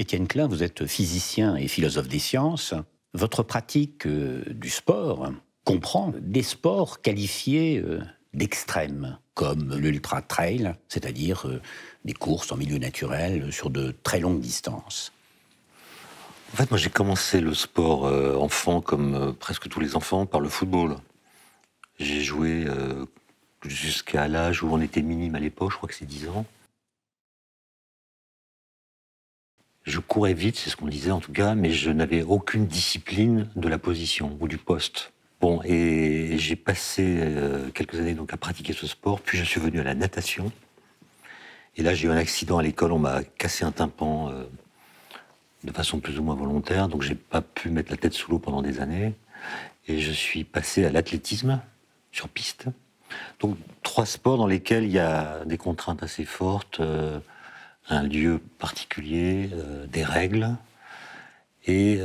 Étienne Klein, vous êtes physicien et philosophe des sciences. Votre pratique du sport comprend des sports qualifiés d'extrêmes, comme l'ultra-trail, c'est-à-dire des courses en milieu naturel sur de très longues distances. En fait, moi, j'ai commencé le sport enfant, comme presque tous les enfants, par le football. J'ai joué jusqu'à l'âge où on était minime à l'époque, je crois que c'est 10 ans. Je courais vite, c'est ce qu'on disait en tout cas, mais je n'avais aucune discipline de la position ou du poste. Bon, et j'ai passé quelques années donc à pratiquer ce sport, puis je suis venu à la natation. Et là, j'ai eu un accident à l'école, on m'a cassé un tympan de façon plus ou moins volontaire, donc j'ai pas pu mettre la tête sous l'eau pendant des années. Et je suis passé à l'athlétisme sur piste. Donc 3 sports dans lesquels il y a des contraintes assez fortes, un lieu particulier, des règles. Et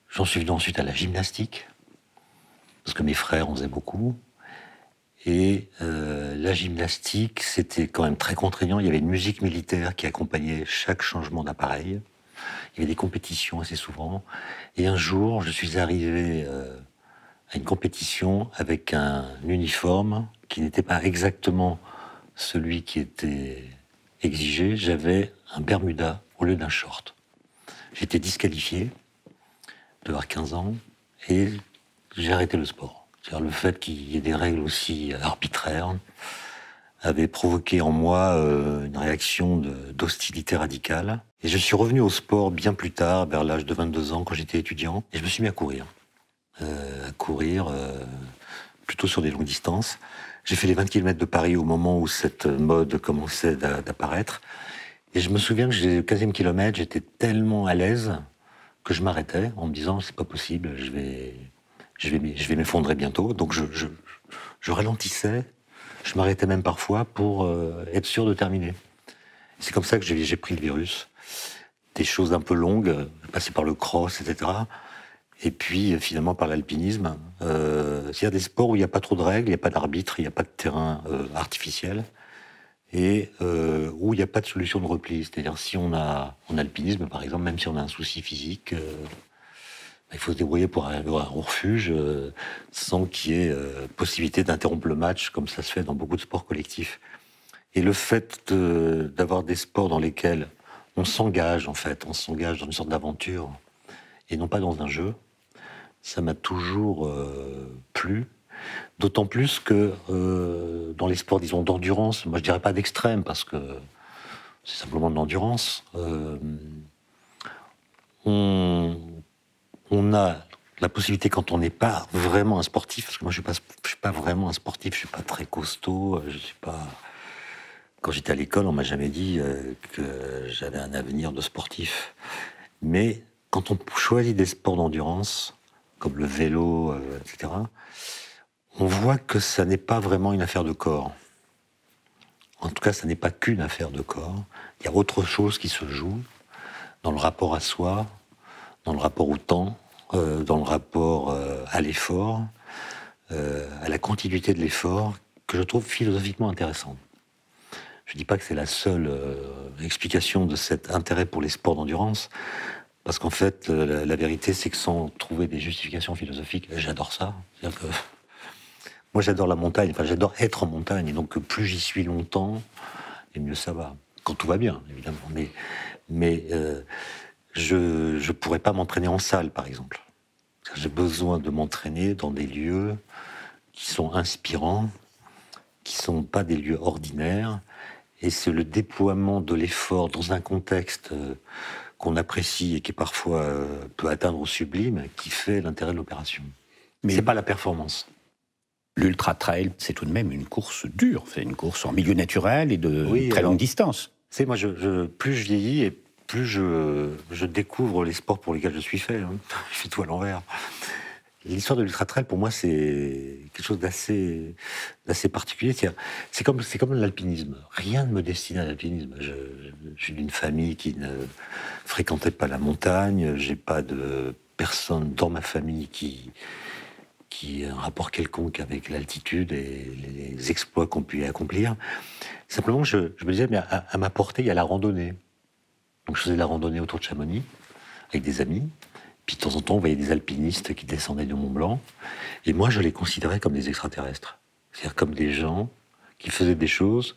j'en suis venu ensuite à la gymnastique, parce que mes frères en faisaient beaucoup. Et la gymnastique, c'était quand même très contraignant. Il y avait une musique militaire qui accompagnait chaque changement d'appareil. Il y avait des compétitions assez souvent. Et un jour, je suis arrivé à une compétition avec un uniforme qui n'était pas exactement celui qui était exigé. J'avais un Bermuda au lieu d'un short. J'étais disqualifié, de avoir 15 ans, et j'ai arrêté le sport. C'est-à-dire le fait qu'il y ait des règles aussi arbitraires avait provoqué en moi une réaction d'hostilité radicale. Et je suis revenu au sport bien plus tard, vers l'âge de 22 ans, quand j'étais étudiant, et je me suis mis à courir. Plutôt sur des longues distances. J'ai fait les 20 km de Paris au moment où cette mode commençait d'apparaître. Et je me souviens que le 15e kilomètre, j'étais tellement à l'aise que je m'arrêtais en me disant c'est pas possible, je vais m'effondrer bientôt. Donc je ralentissais, je m'arrêtais même parfois pour être sûr de terminer. C'est comme ça que j'ai pris le virus. Des choses un peu longues, passé par le cross, etc. Et puis finalement par l'alpinisme. C'est-à-dire des sports où il n'y a pas trop de règles, il n'y a pas d'arbitre, il n'y a pas de terrain artificiel, et où il n'y a pas de solution de repli. C'est-à-dire si on a en alpinisme par exemple, même si on a un souci physique, il faut se débrouiller pour arriver au refuge sans qu'il y ait possibilité d'interrompre le match, comme ça se fait dans beaucoup de sports collectifs. Et le fait d'avoir des sports dans lesquels on s'engage, en fait, on s'engage dans une sorte d'aventure, et non pas dans un jeu, ça m'a toujours plu. D'autant plus que dans les sports, disons, d'endurance, moi je dirais pas d'extrême, parce que c'est simplement de l'endurance, on a la possibilité, quand on n'est pas vraiment un sportif, parce que moi je suis pas vraiment un sportif, je suis pas très costaud, je suis pas... Quand j'étais à l'école, on m'a jamais dit que j'avais un avenir de sportif. Mais quand on choisit des sports d'endurance, comme le vélo, etc., on voit que ça n'est pas vraiment une affaire de corps. En tout cas, ça n'est pas qu'une affaire de corps. Il y a autre chose qui se joue dans le rapport à soi, dans le rapport au temps, dans le rapport à l'effort, à la continuité de l'effort, que je trouve philosophiquement intéressante. Je ne dis pas que c'est la seule explication de cet intérêt pour les sports d'endurance, parce qu'en fait, la vérité, c'est que sans trouver des justifications philosophiques, j'adore ça. C'est-à-dire que moi, j'adore la montagne, enfin, j'adore être en montagne, et donc plus j'y suis longtemps, et mieux ça va. Quand tout va bien, évidemment. Mais je ne pourrais pas m'entraîner en salle, par exemple. J'ai besoin de m'entraîner dans des lieux qui sont inspirants, qui ne sont pas des lieux ordinaires, et c'est le déploiement de l'effort dans un contexte qu'on apprécie et qui parfois peut atteindre au sublime, qui fait l'intérêt de l'opération. Mais c'est pas la performance. L'ultra-trail, c'est tout de même une course dure, c'est une course en milieu naturel et de très longue distance. C'est moi, plus je vieillis et plus je découvre les sports pour lesquels je suis fait. Hein. Je fais tout à l'envers. L'histoire de l'ultra-trail, pour moi, c'est quelque chose d'assez particulier. C'est comme l'alpinisme. Rien ne me destine à l'alpinisme. Je suis d'une famille qui ne fréquentait pas la montagne. J'ai pas de personne dans ma famille qui a un rapport quelconque avec l'altitude et les exploits qu'on peut y accomplir. Simplement, je me disais, mais à ma portée, il y a la randonnée. Donc je faisais de la randonnée autour de Chamonix avec des amis. Puis de temps en temps, on voyait des alpinistes qui descendaient du Mont Blanc. Et moi, je les considérais comme des extraterrestres. C'est-à-dire comme des gens qui faisaient des choses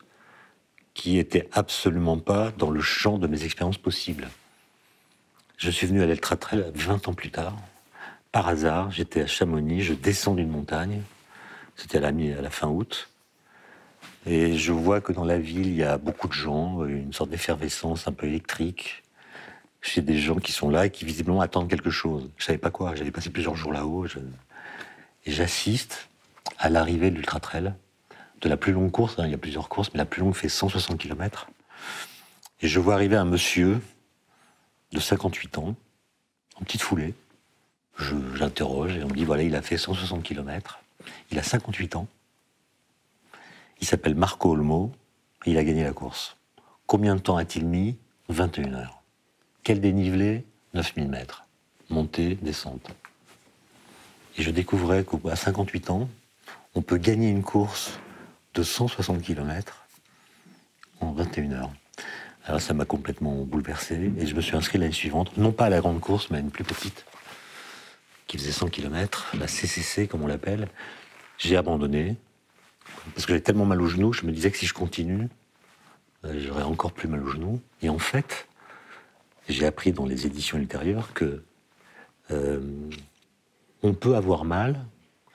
qui n'étaient absolument pas dans le champ de mes expériences possibles. Je suis venu à l'Ultra Trail 20 ans plus tard. Par hasard, j'étais à Chamonix, je descends d'une montagne. C'était à la fin août. Et je vois que dans la ville, il y a beaucoup de gens, une sorte d'effervescence un peu électrique. Chez des gens qui sont là et qui visiblement attendent quelque chose. Je ne savais pas quoi, j'avais passé plusieurs jours là-haut. Et j'assiste à l'arrivée de l'Ultra Trail, de la plus longue course, il y a plusieurs courses, mais la plus longue fait 160 km. Et je vois arriver un monsieur de 58 ans, en petite foulée. J'interroge et on me dit, voilà, il a fait 160 km, il a 58 ans, il s'appelle Marco Olmo, et il a gagné la course. Combien de temps a-t-il mis? 21 heures. Quel dénivelé? 9000 mètres. Montée, descente. Et je découvrais qu'à 58 ans, on peut gagner une course de 160 km en 21 heures. Alors ça m'a complètement bouleversé et je me suis inscrit l'année suivante, non pas à la grande course, mais à une plus petite, qui faisait 100 km, la CCC comme on l'appelle. J'ai abandonné, parce que j'avais tellement mal au genou, je me disais que si je continue, j'aurais encore plus mal au genou. Et en fait, j'ai appris dans les éditions ultérieures que on peut avoir mal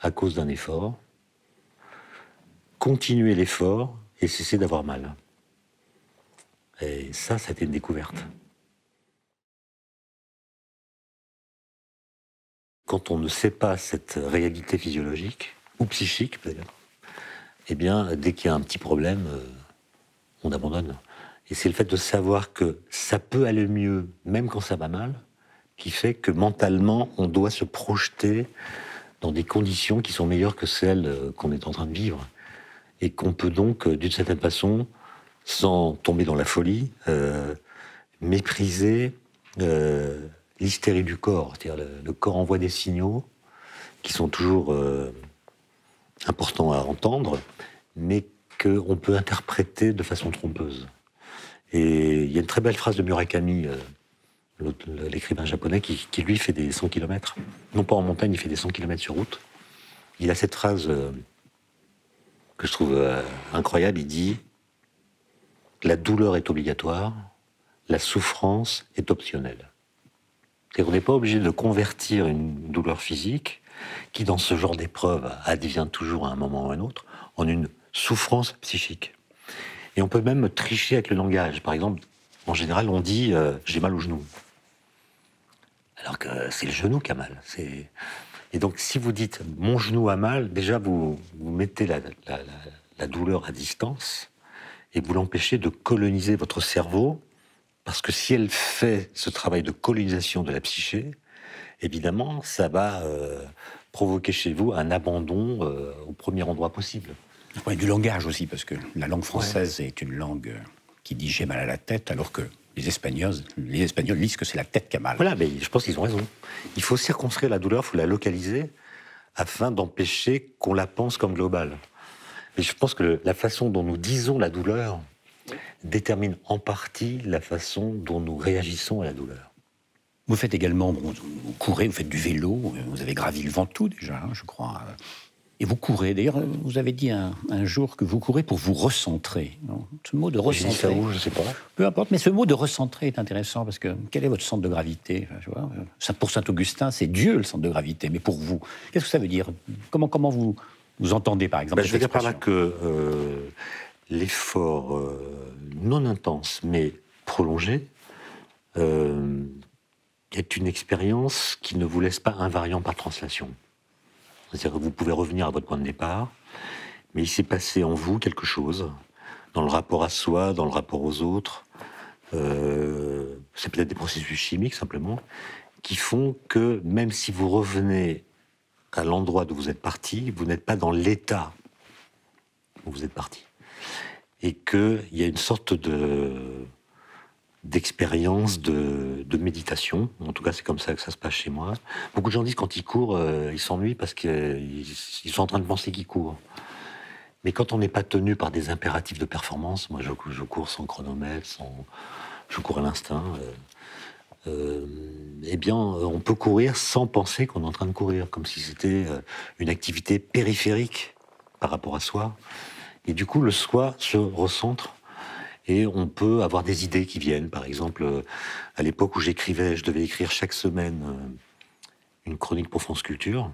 à cause d'un effort, continuer l'effort et cesser d'avoir mal. Et ça a été une découverte. Quand on ne sait pas cette réalité physiologique, ou psychique d'ailleurs, eh bien, dès qu'il y a un petit problème, on abandonne. Et c'est le fait de savoir que ça peut aller mieux, même quand ça va mal, qui fait que mentalement, on doit se projeter dans des conditions qui sont meilleures que celles qu'on est en train de vivre. Et qu'on peut donc, d'une certaine façon, sans tomber dans la folie, mépriser l'hystérie du corps. C'est-à-dire le corps envoie des signaux qui sont toujours importants à entendre, mais qu'on peut interpréter de façon trompeuse. Et il y a une très belle phrase de Murakami, l'écrivain japonais, qui lui fait des 100 km. Non pas en montagne, il fait des 100 km sur route. Il a cette phrase que je trouve incroyable, il dit « La douleur est obligatoire, la souffrance est optionnelle ». C'est-à-dire qu'on n'est pas obligé de convertir une douleur physique, qui dans ce genre d'épreuve advient toujours à un moment ou à un autre, en une souffrance psychique. Et on peut même tricher avec le langage. Par exemple, en général, on dit « j'ai mal au genou ». Alors que c'est le genou qui a mal. Et donc, si vous dites « mon genou a mal », déjà, vous mettez la douleur à distance et vous l'empêchez de coloniser votre cerveau, parce que si elle fait ce travail de colonisation de la psyché, évidemment, ça va provoquer chez vous un abandon au premier endroit possible. Ouais, du langage aussi, parce que la langue française est une langue qui dit « j'ai mal à la tête », alors que les Espagnols disent que c'est la tête qui a mal. Voilà, mais je pense qu'ils ont raison. Il faut circonscrire la douleur, il faut la localiser, afin d'empêcher qu'on la pense comme globale. Mais je pense que la façon dont nous disons la douleur détermine en partie la façon dont nous réagissons à la douleur. Vous faites également, vous courez, vous faites du vélo, vous avez gravi le Ventoux déjà, je crois. Et vous courez. D'ailleurs, vous avez dit un jour que vous courez pour vous recentrer. Non, ce mot de recentrer. J'ai dit ça où, je ne sais pas. Peu importe, mais ce mot de recentrer est intéressant parce que quel est votre centre de gravité? Pour Saint-Augustin, c'est Dieu le centre de gravité. Mais pour vous, qu'est-ce que ça veut dire? Comment vous entendez, par exemple, Je veux dire par là que l'effort non intense, mais prolongé, est une expérience qui ne vous laisse pas invariant par translation. C'est-à-dire que vous pouvez revenir à votre point de départ, mais il s'est passé en vous quelque chose, dans le rapport à soi, dans le rapport aux autres. C'est peut-être des processus chimiques, simplement, qui font que même si vous revenez à l'endroit d'où vous êtes parti, vous n'êtes pas dans l'état où vous êtes parti. Et qu'il y a une sorte d'expérience de méditation. En tout cas, c'est comme ça que ça se passe chez moi. Beaucoup de gens disent quand ils courent, ils s'ennuient parce qu'ils sont en train de penser qu'ils courent. Mais quand on n'est pas tenu par des impératifs de performance, moi je cours sans chronomètre, je cours à l'instinct. Eh bien, on peut courir sans penser qu'on est en train de courir, comme si c'était une activité périphérique par rapport à soi. Et du coup, le soi se recentre et on peut avoir des idées qui viennent. Par exemple, à l'époque où j'écrivais, je devais écrire chaque semaine une chronique pour France Culture.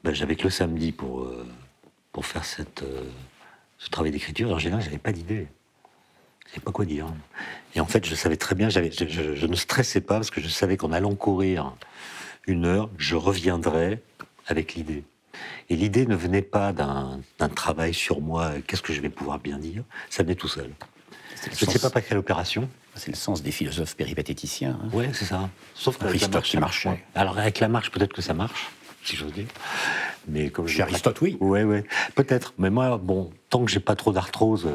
Ben, j'avais que le samedi pour faire ce travail d'écriture. En général, j'avais pas d'idée. Je savais pas quoi dire. Et en fait, je savais très bien, je ne stressais pas parce que je savais qu'en allant courir 1 heure, je reviendrais avec l'idée. Et l'idée ne venait pas d'un travail sur moi, qu'est-ce que je vais pouvoir bien dire, ça venait tout seul. Je ne sais pas par quelle opération. C'est le sens des philosophes péripatéticiens. Hein. Ouais, c'est ça. Sauf que Aristote qui marchait. Ouais. Alors avec la marche, peut-être que ça marche, si j'ose dire. Mais comme chez Aristote, oui. Ouais, peut-être. Mais moi, bon, tant que j'ai pas trop d'arthrose,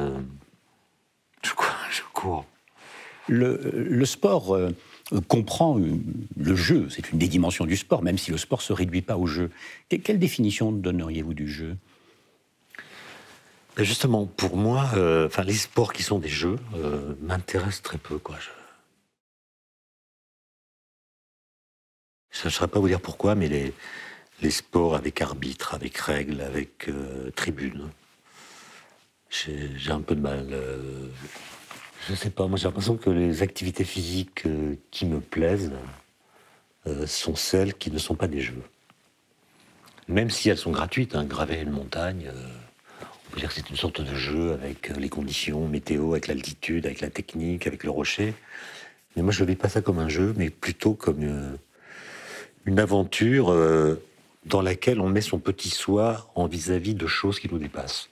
je cours. Le sport comprend le jeu, c'est une des dimensions du sport, même si le sport ne se réduit pas au jeu. Quelle définition donneriez-vous du jeu ? Ben justement, pour moi, les sports qui sont des jeux m'intéressent très peu. Je ne saurais pas vous dire pourquoi, mais les sports avec arbitre, avec règles, avec tribune, j'ai un peu de mal. Je sais pas, moi j'ai l'impression que les activités physiques qui me plaisent sont celles qui ne sont pas des jeux. Même si elles sont gratuites, hein, graver une montagne, on peut dire que c'est une sorte de jeu avec les conditions météo, avec l'altitude, avec la technique, avec le rocher. Mais moi je ne vis pas ça comme un jeu, mais plutôt comme une aventure dans laquelle on met son petit soi en vis-à-vis de choses qui nous dépassent.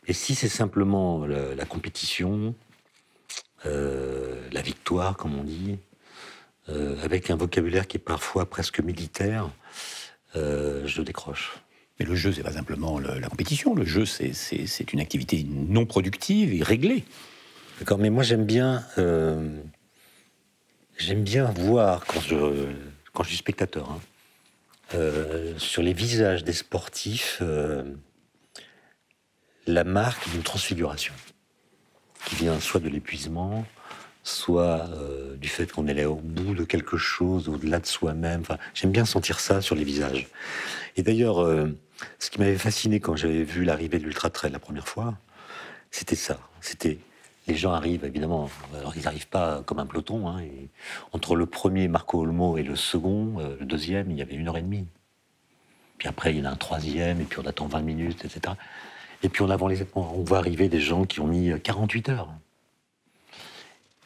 Et si c'est simplement la compétition, la victoire, comme on dit, avec un vocabulaire qui est parfois presque militaire, je décroche. Mais le jeu, c'est pas simplement la compétition. Le jeu, c'est une activité non productive et réglée. D'accord, mais moi j'aime bien voir quand je suis spectateur, hein, sur les visages des sportifs, la marque d'une transfiguration qui vient soit de l'épuisement, soit du fait qu'on est allé au bout de quelque chose, au-delà de soi-même. Enfin, j'aime bien sentir ça sur les visages. Et d'ailleurs, ce qui m'avait fasciné quand j'avais vu l'arrivée de l'Ultra Trail la première fois, c'était ça. C'était les gens arrivent, évidemment, alors ils n'arrivent pas comme un peloton. Hein, et entre le premier Marco Olmo et le second, le deuxième, il y avait 1h30. Puis après, il y en a un troisième, et puis on attend 20 minutes, etc. Et puis on voit arriver des gens qui ont mis 48 heures.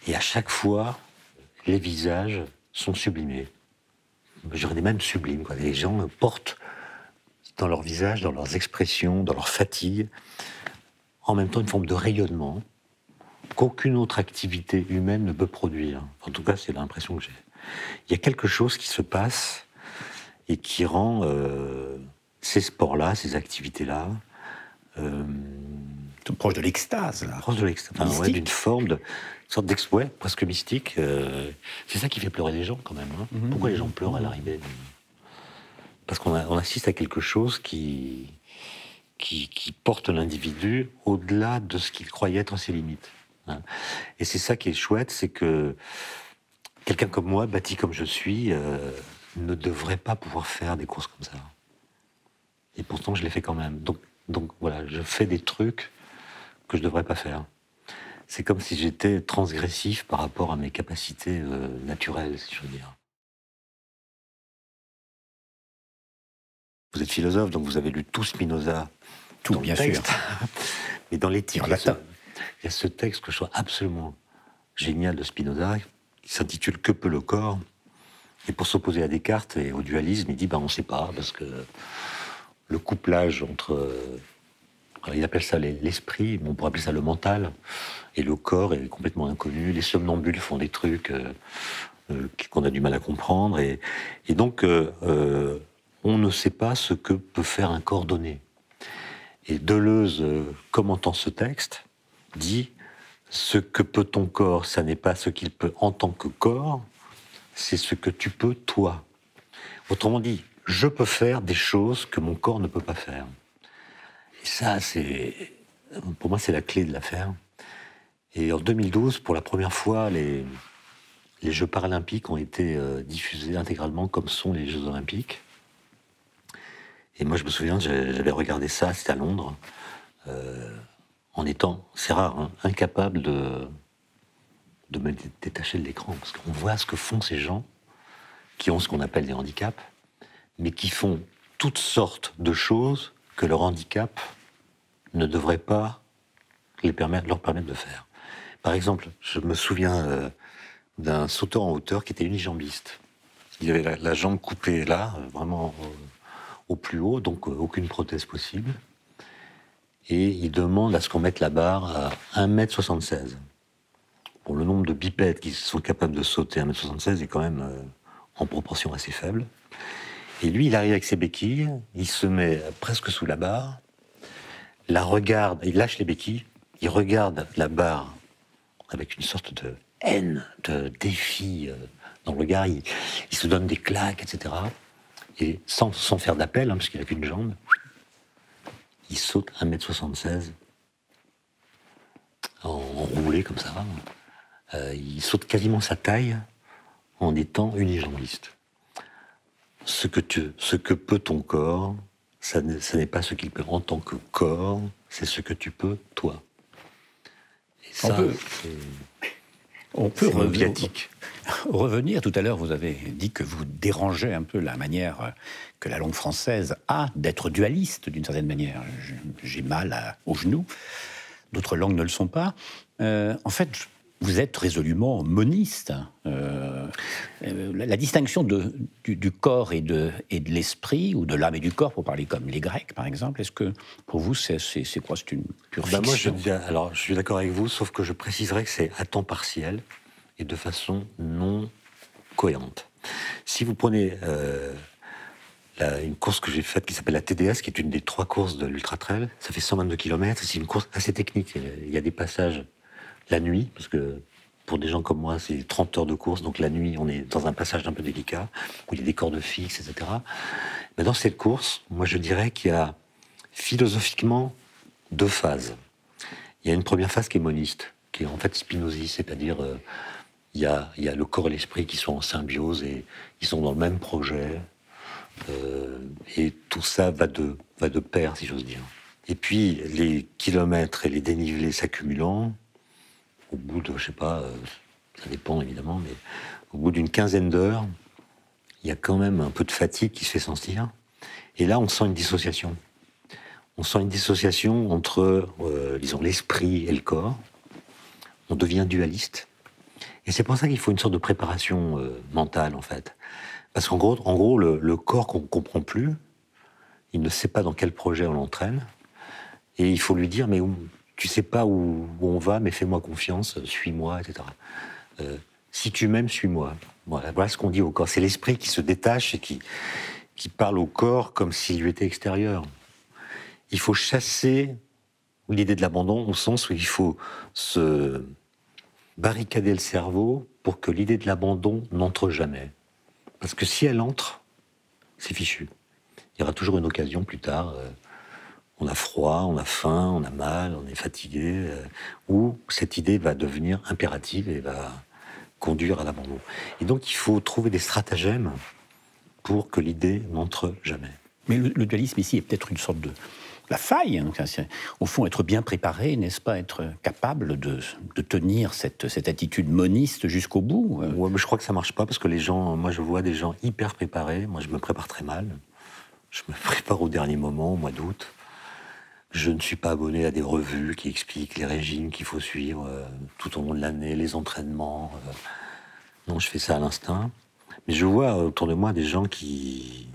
Et à chaque fois, les visages sont sublimés. Je dirais même sublimes. Les gens portent dans leur visage, dans leurs expressions, dans leur fatigue, en même temps une forme de rayonnement qu'aucune autre activité humaine ne peut produire. En tout cas, c'est l'impression que j'ai. Il y a quelque chose qui se passe et qui rend ces sports-là, ces activités-là, proche de l'extase, là. Proche de l'extase. Enfin, d'une forme de sorte d'exploit presque mystique. C'est ça qui fait pleurer les gens, quand même. Hein. Pourquoi les gens pleurent à l'arrivée ? Parce qu'on assiste à quelque chose qui porte l'individu au-delà de ce qu'il croyait être ses limites. Hein. Et c'est ça qui est chouette, c'est que quelqu'un comme moi, bâti comme je suis, ne devrait pas pouvoir faire des courses comme ça. Et pourtant, je les fais quand même. Donc voilà, je fais des trucs que je ne devrais pas faire. C'est comme si j'étais transgressif par rapport à mes capacités naturelles, si je veux dire. Vous êtes philosophe, donc vous avez lu tout Spinoza. Tout, bien sûr. Mais dans l'éthique, il y a ce texte que je trouve absolument génial de Spinoza, qui s'intitule « Que peut le corps ?» Et pour s'opposer à Descartes et au dualisme, il dit on ne sait pas, parce que le couplage entre... il appelle ça l'esprit, mais on pourrait appeler ça le mental, et le corps est complètement inconnu. Les somnambules font des trucs qu'on a du mal à comprendre, et donc on ne sait pas ce que peut faire un corps donné. Et Deleuze, commentant ce texte, dit « Ce que peut ton corps, ça n'est pas ce qu'il peut en tant que corps, c'est ce que tu peux toi. » Autrement dit, je peux faire des choses que mon corps ne peut pas faire. Et ça, pour moi, c'est la clé de l'affaire. Et en 2012, pour la première fois, les Jeux paralympiques ont été diffusés intégralement comme sont les Jeux olympiques. Et moi, je me souviens, j'avais regardé ça, c'était à Londres, en étant, c'est rare, hein, incapable de me détacher de l'écran. Parce qu'on voit ce que font ces gens qui ont ce qu'on appelle des handicaps, mais qui font toutes sortes de choses que leur handicap ne devrait pas leur permettre de faire. Par exemple, je me souviens d'un sauteur en hauteur qui était unijambiste. Il avait la jambe coupée là, vraiment au plus haut, donc aucune prothèse possible. Et il demande à ce qu'on mette la barre à 1,76 m. Bon, le nombre de bipèdes qui sont capables de sauter à 1,76 m est quand même en proportion assez faible. Et lui, il arrive avec ses béquilles, il se met presque sous la barre, la regarde, il lâche les béquilles, il regarde la barre avec une sorte de haine, de défi dans le regard, il se donne des claques, etc. Et sans faire d'appel, hein, parce qu'il n'a qu'une jambe, il saute 1,76 m en roulé comme ça. Il saute quasiment sa taille en étant unijambiste. Ce que peut ton corps, ça n'est pas ce qu'il peut en tant que corps, c'est ce que tu peux toi. Et ça, on peut revenir. Tout à l'heure, vous avez dit que vous dérangez un peu la manière que la langue française a d'être dualiste, d'une certaine manière. J'ai mal au genou. D'autres langues ne le sont pas. En fait, vous êtes résolument moniste. La distinction du corps et de l'esprit, ou de l'âme et du corps, pour parler comme les Grecs, par exemple, est-ce que pour vous, c'est quoi? C'est une pure fiction? Moi, je suis d'accord avec vous, sauf que je préciserai que c'est à temps partiel et de façon non cohérente. Si vous prenez une course que j'ai faite qui s'appelle la TDS, qui est une des 3 courses de l'Ultra Trail, ça fait 122 km, c'est une course assez technique. Il y a des passages la nuit, parce que pour des gens comme moi, c'est 30 heures de course, donc la nuit, on est dans un passage un peu délicat, où il y a des cordes fixes, etc. Mais dans cette course, moi je dirais qu'il y a philosophiquement 2 phases. Il y a une première phase qui est moniste, qui est en fait spinoziste, c'est-à-dire il y a le corps et l'esprit qui sont en symbiose et ils sont dans le même projet, et tout ça va de pair, si j'ose dire. Et puis les kilomètres et les dénivelés s'accumulant, au bout de, je sais pas, ça dépend évidemment, mais au bout d'une quinzaine d'heures, il y a quand même un peu de fatigue qui se fait sentir. Et là, on sent une dissociation. On sent une dissociation entre, disons, l'esprit et le corps. On devient dualiste. Et c'est pour ça qu'il faut une sorte de préparation mentale, en fait. Parce qu'en gros, le corps qu'on ne comprend plus, il ne sait pas dans quel projet on l'entraîne. Et il faut lui dire, mais tu sais pas où on va, mais fais-moi confiance, suis-moi, etc. Si tu m'aimes, suis-moi. Voilà ce qu'on dit au corps. C'est l'esprit qui se détache et qui parle au corps comme s'il lui était extérieur. Il faut chasser l'idée de l'abandon au sens où il faut se barricader le cerveau pour que l'idée de l'abandon n'entre jamais. Parce que si elle entre, c'est fichu. Il y aura toujours une occasion plus tard. On a froid, on a faim, on a mal, on est fatigué, où cette idée va devenir impérative et va conduire à l'abandon. Et donc il faut trouver des stratagèmes pour que l'idée n'entre jamais. Mais le dualisme ici est peut-être une sorte de la faille. Hein. Au fond, être bien préparé, n'est-ce pas, être capable de tenir cette attitude moniste jusqu'au bout. Ouais, mais je crois que ça marche pas parce que les gens, moi je vois des gens hyper préparés. Moi je me prépare très mal. Je me prépare au dernier moment, au mois d'août. Je ne suis pas abonné à des revues qui expliquent les régimes qu'il faut suivre tout au long de l'année, les entraînements. Non, je fais ça à l'instinct. Mais je vois autour de moi des gens qui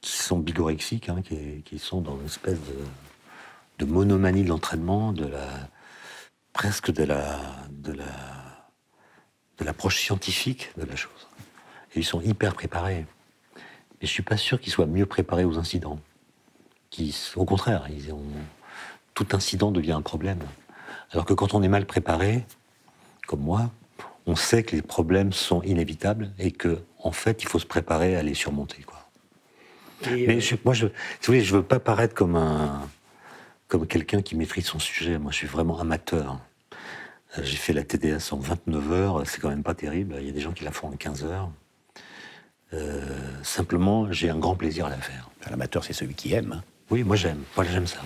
sont bigorexiques, hein, qui sont dans une espèce de monomanie de l'entraînement, presque de l'approche scientifique de la chose. Et ils sont hyper préparés. Mais je suis pas sûr qu'ils soient mieux préparés aux incidents. Au contraire, tout incident devient un problème. Alors que quand on est mal préparé, comme moi, on sait que les problèmes sont inévitables et que, en fait, il faut se préparer à les surmonter, quoi. Mais si vous voulez, je veux pas paraître comme quelqu'un qui maîtrise son sujet. Moi, je suis vraiment amateur. J'ai fait la TDS en 29 heures, c'est quand même pas terrible. Il y a des gens qui la font en 15 heures. Simplement, j'ai un grand plaisir à la faire. L'amateur, c'est celui qui aime. Oui, moi j'aime. Moi j'aime ça.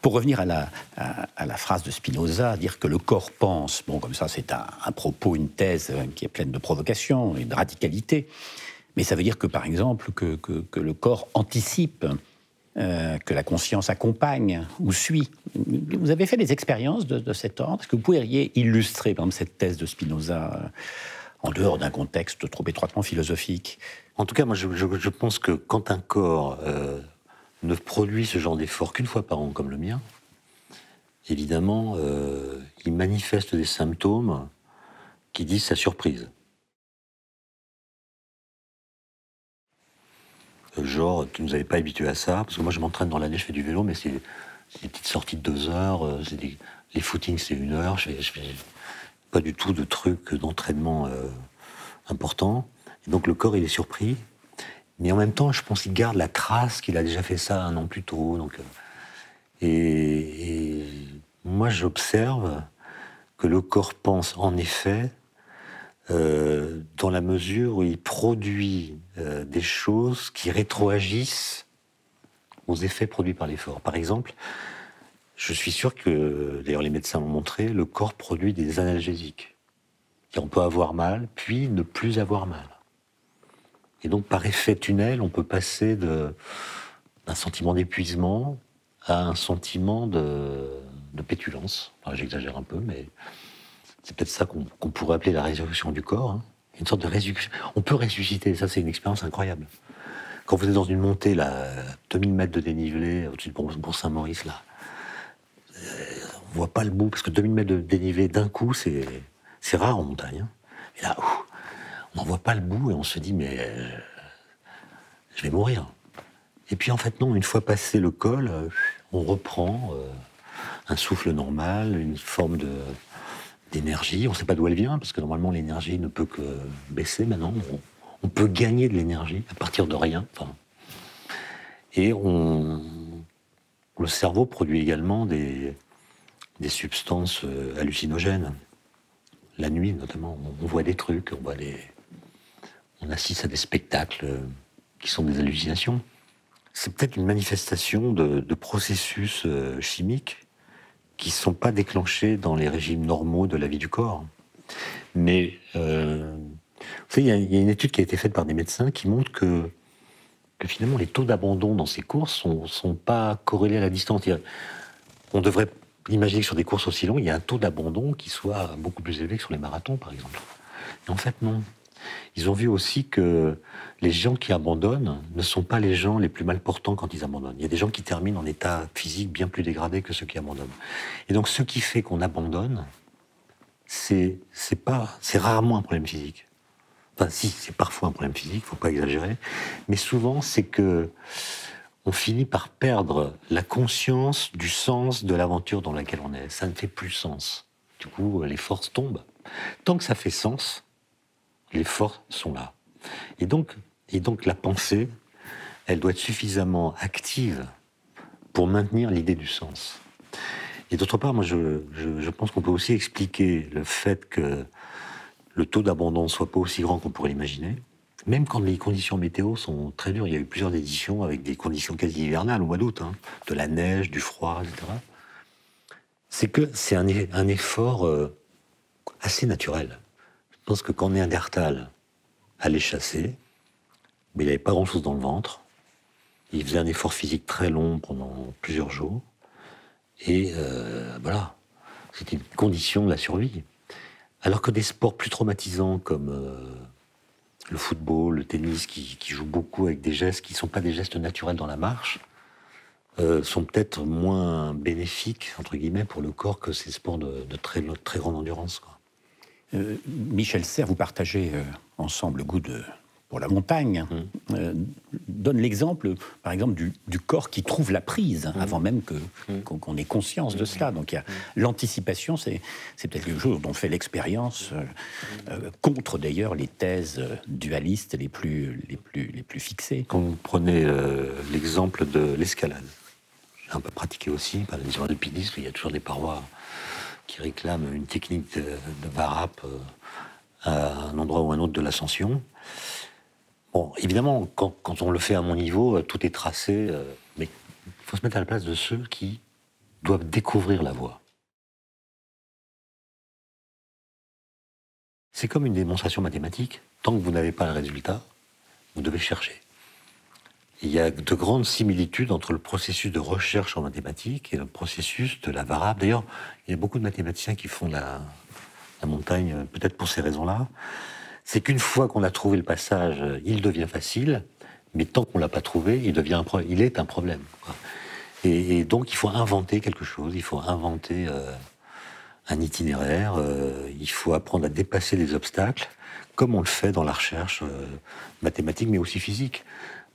Pour revenir à la phrase de Spinoza, dire que le corps pense, bon, comme ça, c'est un propos, une thèse qui est pleine de provocation et de radicalité. Mais ça veut dire que, par exemple, que le corps anticipe, que la conscience accompagne ou suit. Vous avez fait des expériences de cet ordre? Est-ce que vous pourriez illustrer, par exemple, cette thèse de Spinoza en dehors d'un contexte trop étroitement philosophique? En tout cas, moi, je pense que quand un corps ne produit ce genre d'effort qu'une fois par an, comme le mien, évidemment, il manifeste des symptômes qui disent sa surprise. Genre, tu ne nous avais pas habitué à ça, parce que moi je m'entraîne dans l'année, je fais du vélo, mais c'est des petites sorties de 2 heures, les footings c'est 1 heure, je fais pas du tout de trucs d'entraînement importants. Et donc le corps il est surpris, mais en même temps je pense qu'il garde la trace qu'il a déjà fait ça 1 an plus tôt. Donc, et moi j'observe que le corps pense en effet, dans la mesure où il produit des choses qui rétroagissent aux effets produits par l'effort. Par exemple, je suis sûr que, d'ailleurs les médecins l'ont montré, le corps produit des analgésiques. On peut avoir mal, puis ne plus avoir mal. Et donc par effet tunnel, on peut passer d'un sentiment d'épuisement à un sentiment de pétulance. Enfin, j'exagère un peu, mais c'est peut-être ça qu'on pourrait appeler la résurrection du corps. Hein. Une sorte de résurrection. On peut ressusciter, ça c'est une expérience incroyable. Quand vous êtes dans une montée, là, 2000 mètres de dénivelé, au-dessus de Bourg-Saint-Maurice, là, on voit pas le bout, parce que 2000 mètres de dénivelé d'un coup, c'est rare en montagne. Hein. Et là, on n'en voit pas le bout et on se dit, mais je vais mourir. Et puis en fait, non, une fois passé le col, on reprend un souffle normal, une forme d'énergie. On ne sait pas d'où elle vient, parce que normalement l'énergie ne peut que baisser. Maintenant, on peut gagner de l'énergie à partir de rien. Enfin, et le cerveau produit également des substances hallucinogènes. La nuit, notamment, on voit des trucs, on assiste à des spectacles qui sont des hallucinations. C'est peut-être une manifestation de processus chimiques qui ne sont pas déclenchés dans les régimes normaux de la vie du corps. Mais vous savez, il y a une étude qui a été faite par des médecins qui montre que finalement les taux d'abandon dans ces courses sont pas corrélés à la distance. On devrait imaginer que sur des courses aussi longues, il y a un taux d'abandon qui soit beaucoup plus élevé que sur les marathons, par exemple. Et en fait, non. Ils ont vu aussi que les gens qui abandonnent ne sont pas les gens les plus mal portants quand ils abandonnent. Il y a des gens qui terminent en état physique bien plus dégradé que ceux qui abandonnent. Et donc, ce qui fait qu'on abandonne, c'est rarement un problème physique. Enfin, si, c'est parfois un problème physique, il ne faut pas exagérer. Mais souvent, c'est que on finit par perdre la conscience du sens de l'aventure dans laquelle on est. Ça ne fait plus sens. Du coup, les forces tombent. Tant que ça fait sens, les forces sont là. Et donc la pensée, elle doit être suffisamment active pour maintenir l'idée du sens. Et d'autre part, moi, je pense qu'on peut aussi expliquer le fait que le taux d'abandon ne soit pas aussi grand qu'on pourrait l'imaginer, même quand les conditions météo sont très dures. Il y a eu plusieurs éditions avec des conditions quasi hivernales au mois d'août, hein, de la neige, du froid, etc. C'est que c'est un effort assez naturel. Je pense que quand Néandertal allait chasser, mais il n'avait pas grand-chose dans le ventre. Il faisait un effort physique très long pendant plusieurs jours. Et voilà, c'était une condition de la survie. Alors que des sports plus traumatisants comme le football, le tennis, qui jouent beaucoup avec des gestes qui ne sont pas des gestes naturels dans la marche, sont peut-être moins bénéfiques, entre guillemets, pour le corps que ces sports de très grande endurance, quoi. Michel Serres, vous partagez ensemble le goût pour la montagne. Donne l'exemple, par exemple, du corps qui trouve la prise avant même qu'on ait conscience de cela. Donc il y a l'anticipation, c'est peut-être quelque chose dont on fait l'expérience, contre d'ailleurs les thèses dualistes les plus fixées. Quand vous prenez l'exemple de l'escalade, j'ai un peu pratiqué aussi, par les alpinistes, il y a toujours des parois qui réclament une technique de varap à un endroit ou un autre de l'ascension. Bon, évidemment, quand on le fait à mon niveau, tout est tracé, mais il faut se mettre à la place de ceux qui doivent découvrir la voie. C'est comme une démonstration mathématique. Tant que vous n'avez pas le résultat, vous devez chercher. Il y a de grandes similitudes entre le processus de recherche en mathématiques et le processus de la varap. D'ailleurs, il y a beaucoup de mathématiciens qui font la montagne, peut-être pour ces raisons-là. C'est qu'une fois qu'on a trouvé le passage, il devient facile, mais tant qu'on ne l'a pas trouvé, il est un problème, quoi. Et donc, il faut inventer quelque chose, il faut inventer un itinéraire, il faut apprendre à dépasser les obstacles, comme on le fait dans la recherche mathématique, mais aussi physique.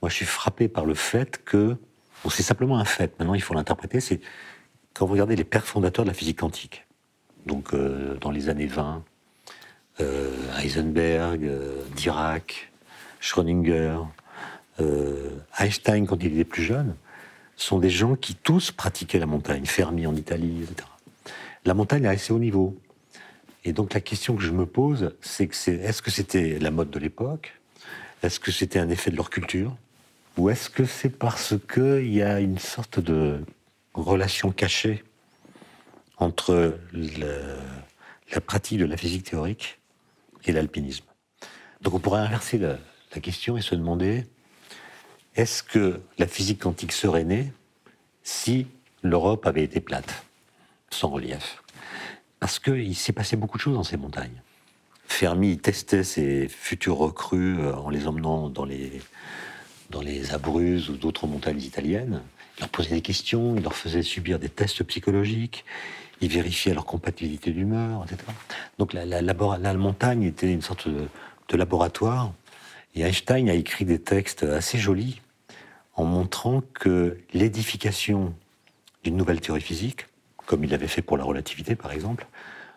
Moi, je suis frappé par le fait que... Bon, c'est simplement un fait, maintenant il faut l'interpréter, c'est quand vous regardez les pères fondateurs de la physique quantique, donc dans les années 20, Heisenberg, Dirac, Schrödinger, Einstein quand il était plus jeune, sont des gens qui tous pratiquaient la montagne, Fermi en Italie, etc. La montagne à assez haut niveau. Et donc la question que je me pose, c'est que est-ce que c'était la mode de l'époque? Est-ce que c'était un effet de leur culture? Ou est-ce que c'est parce qu'il y a une sorte de relation cachée entre la pratique de la physique théorique et l'alpinisme? Donc on pourrait inverser la question et se demander, est-ce que la physique quantique serait née si l'Europe avait été plate, sans relief? Parce qu'il s'est passé beaucoup de choses dans ces montagnes. Fermi testait ses futurs recrues en les emmenant dans les Abruzzes ou d'autres montagnes italiennes. Il leur posait des questions, il leur faisait subir des tests psychologiques, il vérifiait leur compatibilité d'humeur, etc. Donc la montagne était une sorte de laboratoire. Et Einstein a écrit des textes assez jolis en montrant que l'édification d'une nouvelle théorie physique, comme il l'avait fait pour la relativité par exemple,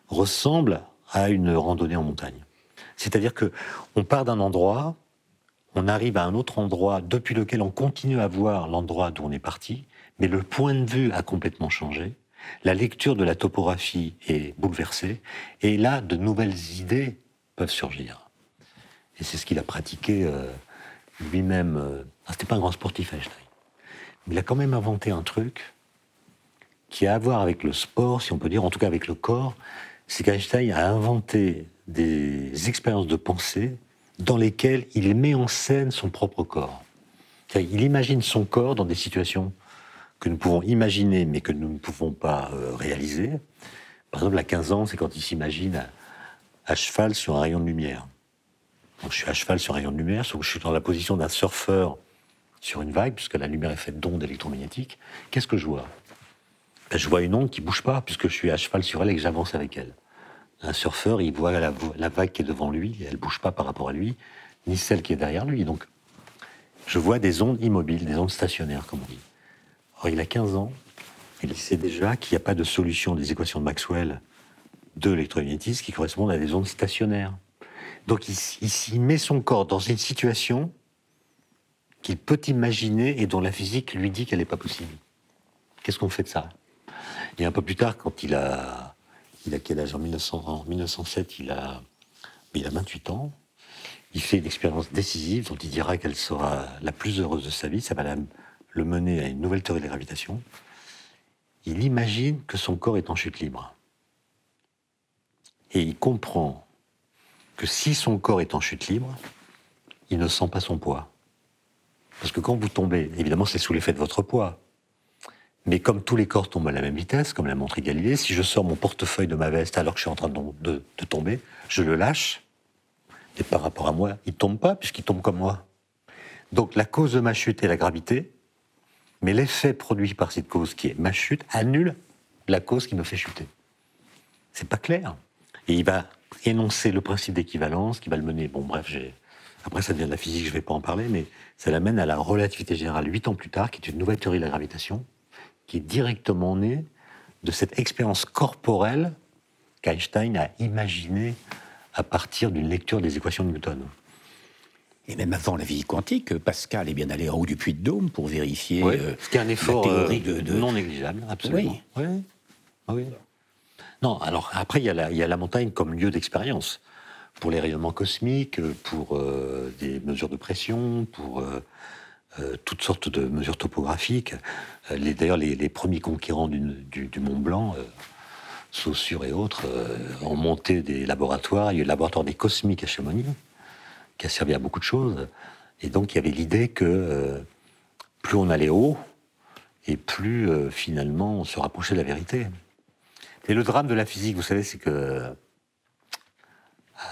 ressemble à une randonnée en montagne. C'est-à-dire que on part d'un endroit, on arrive à un autre endroit depuis lequel on continue à voir l'endroit d'où on est parti, mais le point de vue a complètement changé, la lecture de la topographie est bouleversée, et là, de nouvelles idées peuvent surgir. Et c'est ce qu'il a pratiqué lui-même. C'était pas un grand sportif, Einstein. Mais il a quand même inventé un truc qui a à voir avec le sport, si on peut dire, en tout cas avec le corps. C'est qu'Einstein a inventé des expériences de pensée dans lesquelles il met en scène son propre corps. Il imagine son corps dans des situations que nous pouvons imaginer, mais que nous ne pouvons pas réaliser. Par exemple, à 15 ans, c'est quand il s'imagine à cheval sur un rayon de lumière. Donc, je suis à cheval sur un rayon de lumière, sauf que je suis dans la position d'un surfeur sur une vague, puisque la lumière est faite d'ondes électromagnétiques. Qu'est-ce que je vois? Je vois une onde qui ne bouge pas, puisque je suis à cheval sur elle et que j'avance avec elle. Un surfeur, il voit la vague qui est devant lui, et elle ne bouge pas par rapport à lui, ni celle qui est derrière lui. Donc, je vois des ondes immobiles, des ondes stationnaires, comme on dit. Or, il a 15 ans, et il sait déjà qu'il n'y a pas de solution des équations de Maxwell de l'électromagnétisme qui correspondent à des ondes stationnaires. Donc, il met son corps dans une situation qu'il peut imaginer et dont la physique lui dit qu'elle n'est pas possible. Qu'est-ce qu'on fait de ça? Et un peu plus tard, quand il a quel âge? En 1907, il a 28 ans. Il fait une expérience décisive dont il dira qu'elle sera la plus heureuse de sa vie. Ça va le mener à une nouvelle théorie de la gravitation. Il imagine que son corps est en chute libre. Et il comprend que si son corps est en chute libre, il ne sent pas son poids. Parce que quand vous tombez, évidemment c'est sous l'effet de votre poids. Mais comme tous les corps tombent à la même vitesse, comme l'a montré Galilée, si je sors mon portefeuille de ma veste alors que je suis en train de tomber, je le lâche, et par rapport à moi, il ne tombe pas puisqu'il tombe comme moi. Donc la cause de ma chute est la gravité, mais l'effet produit par cette cause qui est ma chute annule la cause qui me fait chuter. C'est pas clair. Et il va énoncer le principe d'équivalence qui va le mener... Bon bref, après ça devient de la physique, je ne vais pas en parler, mais ça l'amène à la relativité générale 8 ans plus tard, qui est une nouvelle théorie de la gravitation, qui est directement née de cette expérience corporelle qu'Einstein a imaginée à partir d'une lecture des équations de Newton. Et même avant la physique quantique, Pascal est bien allé en haut du Puy de Dôme pour vérifier ce qui est un effort la théorie non négligeable, absolument. Oui. Oui. Non, alors après, il y a la montagne comme lieu d'expérience. Pour les rayonnements cosmiques, pour des mesures de pression, pour toutes sortes de mesures topographiques. D'ailleurs, les premiers conquérants du Mont Blanc, Saussure et autres, ont monté des laboratoires. Il y a eu le laboratoire des cosmiques à Chamonix, qui a servi à beaucoup de choses. Et donc, il y avait l'idée que plus on allait haut, et plus, finalement, on se rapprochait de la vérité. Et le drame de la physique, vous savez, c'est que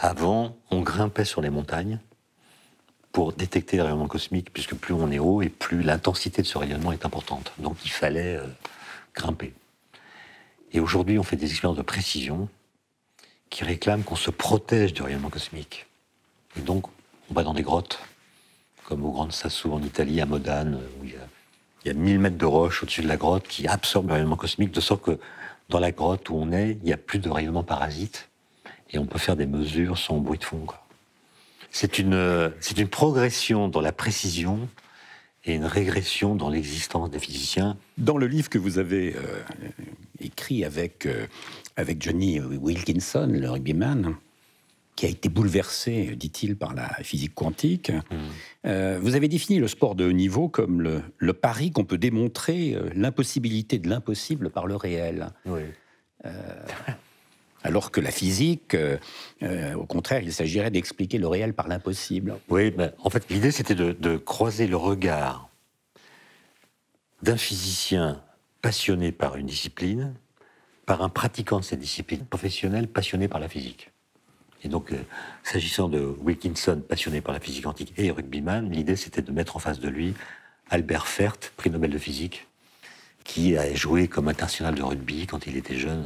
avant, on grimpait sur les montagnes pour détecter les rayonnements cosmiques, puisque plus on est haut et plus l'intensité de ce rayonnement est importante. Donc il fallait grimper. Et aujourd'hui, on fait des expériences de précision qui réclament qu'on se protège du rayonnement cosmique. Et donc, on va dans des grottes, comme au Grand Sasso en Italie, à Modane, où il y a 1000 mètres de roche au-dessus de la grotte qui absorbent le rayonnement cosmique, de sorte que dans la grotte où on est, il n'y a plus de rayonnement parasite, et on peut faire des mesures sans bruit de fond, quoi. C'est une progression dans la précision et une régression dans l'existence des physiciens. Dans le livre que vous avez écrit avec Johnny Wilkinson, le rugbyman, qui a été bouleversé, dit-il, par la physique quantique, vous avez défini le sport de haut niveau comme le pari qu'on peut démontrer l'impossibilité de l'impossible par le réel. Oui. Alors que la physique, au contraire, il s'agirait d'expliquer le réel par l'impossible. Oui, ben, en fait, l'idée, c'était de croiser le regard d'un physicien passionné par une discipline, par un pratiquant de cette discipline, professionnel passionné par la physique. Et donc, s'agissant de Wilkinson, passionné par la physique quantique, et rugbyman, l'idée, c'était de mettre en face de lui Albert Fert, prix Nobel de physique, qui a joué comme international de rugby quand il était jeune,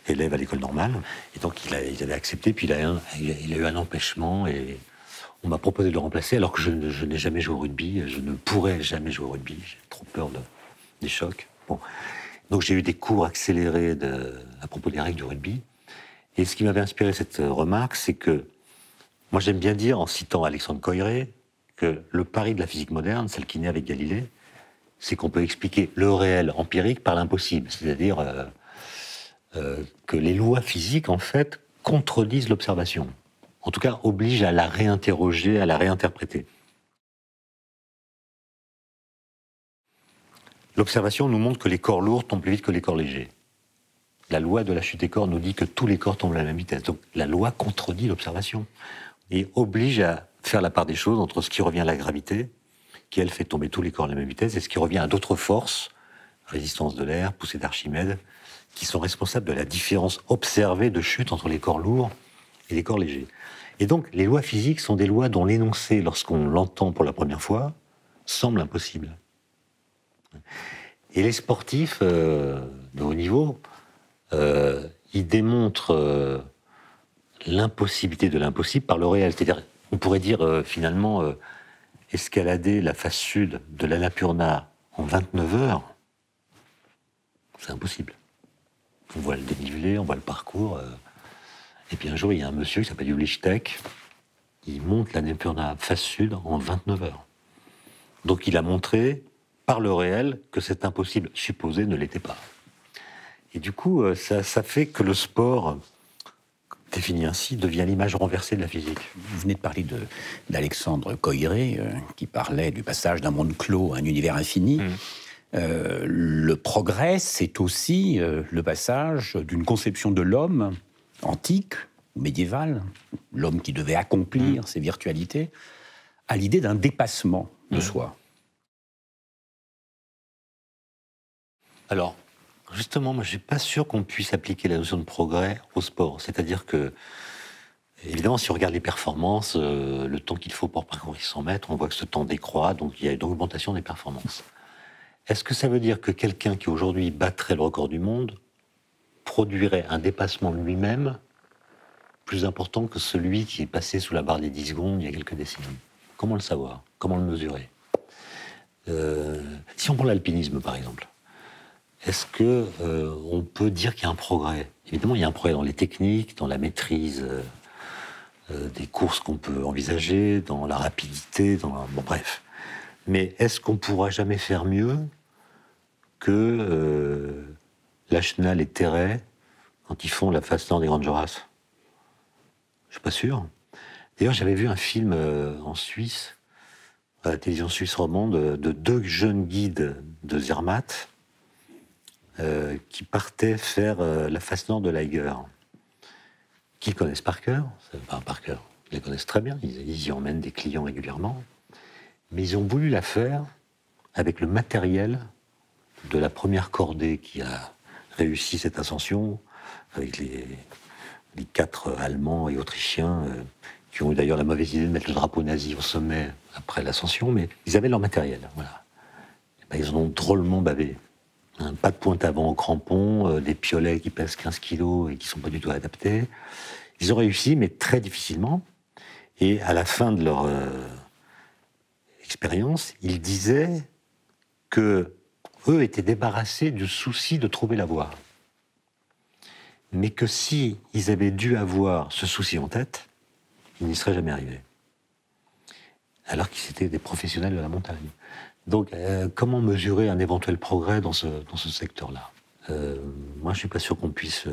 élève à l'école normale. Et donc, il avait accepté, puis il a eu un empêchement, et on m'a proposé de le remplacer, alors que je n'ai jamais joué au rugby, je ne pourrais jamais jouer au rugby, j'ai trop peur des chocs. Bon. Donc, j'ai eu des cours accélérés à propos des règles du rugby. Et ce qui m'avait inspiré cette remarque, c'est que, moi j'aime bien dire, en citant Alexandre Coiré, que le pari de la physique moderne, celle qui naît avec Galilée, c'est qu'on peut expliquer le réel empirique par l'impossible. C'est-à-dire que les lois physiques, en fait, contredisent l'observation. En tout cas, obligent à la réinterroger, à la réinterpréter. L'observation nous montre que les corps lourds tombent plus vite que les corps légers. La loi de la chute des corps nous dit que tous les corps tombent à la même vitesse. Donc la loi contredit l'observation et oblige à faire la part des choses entre ce qui revient à la gravité, qui elle fait tomber tous les corps à la même vitesse, et ce qui revient à d'autres forces, résistance de l'air, poussée d'Archimède, qui sont responsables de la différence observée de chute entre les corps lourds et les corps légers. Et donc les lois physiques sont des lois dont l'énoncé, lorsqu'on l'entend pour la première fois, semble impossible. Et les sportifs de haut niveau, il démontre l'impossibilité de l'impossible par le réel. C'est-à-dire, on pourrait dire finalement, escalader la face sud de l'Annapurna en 29 heures, c'est impossible. On voit le dénivelé, on voit le parcours. Et puis un jour, il y a un monsieur qui s'appelle Ulrich Teck, il monte l'Annapurna face sud en 29 heures. Donc il a montré, par le réel, que cet impossible supposé ne l'était pas. Et du coup, ça fait que le sport, défini ainsi, devient l'image renversée de la physique. Vous venez de parler d'Alexandre Coiré, qui parlait du passage d'un monde clos à un univers infini. Le progrès, c'est aussi le passage d'une conception de l'homme antique, médiévale, l'homme qui devait accomplir ses virtualités, à l'idée d'un dépassement de soi. Alors, justement, moi, je ne suis pas sûr qu'on puisse appliquer la notion de progrès au sport. C'est-à-dire que, évidemment, si on regarde les performances, le temps qu'il faut pour parcourir 100 mètres, on voit que ce temps décroît, donc il y a une augmentation des performances. Est-ce que ça veut dire que quelqu'un qui aujourd'hui battrait le record du monde produirait un dépassement lui-même plus important que celui qui est passé sous la barre des 10 secondes il y a quelques décennies? Comment le savoir? Comment le mesurer? Si on prend l'alpinisme, par exemple, est-ce que on peut dire qu'il y a un progrès? Évidemment, il y a un progrès dans les techniques, dans la maîtrise des courses qu'on peut envisager, dans la rapidité, bon, bref. Mais est-ce qu'on pourra jamais faire mieux que Lachenal et Terray quand ils font la phase nord des Grandes Jorasses. Je suis pas sûr. D'ailleurs, j'avais vu un film en Suisse, à la télévision suisse romande, de 2 jeunes guides de Zermatt qui partaient faire la face nord de l'Eiger, qu'ils connaissent par cœur, enfin par cœur, ils les connaissent très bien, ils y emmènent des clients régulièrement, mais ils ont voulu la faire avec le matériel de la première cordée qui a réussi cette ascension, avec les 4 Allemands et Autrichiens qui ont eu d'ailleurs la mauvaise idée de mettre le drapeau nazi au sommet après l'ascension, mais ils avaient leur matériel, voilà. Et ben, ils en ont drôlement bavé. Pas de pointe avant au crampon, des piolets qui pèsent 15 kilos et qui ne sont pas du tout adaptés. Ils ont réussi, mais très difficilement. Et à la fin de leur expérience, ils disaient que eux étaient débarrassés du souci de trouver la voie. Mais que si ils avaient dû avoir ce souci en tête, ils n'y seraient jamais arrivés. Alors qu'ils étaient des professionnels de la montagne. Donc, comment mesurer un éventuel progrès dans ce secteur-là ? Moi, je ne suis pas sûr qu'on puisse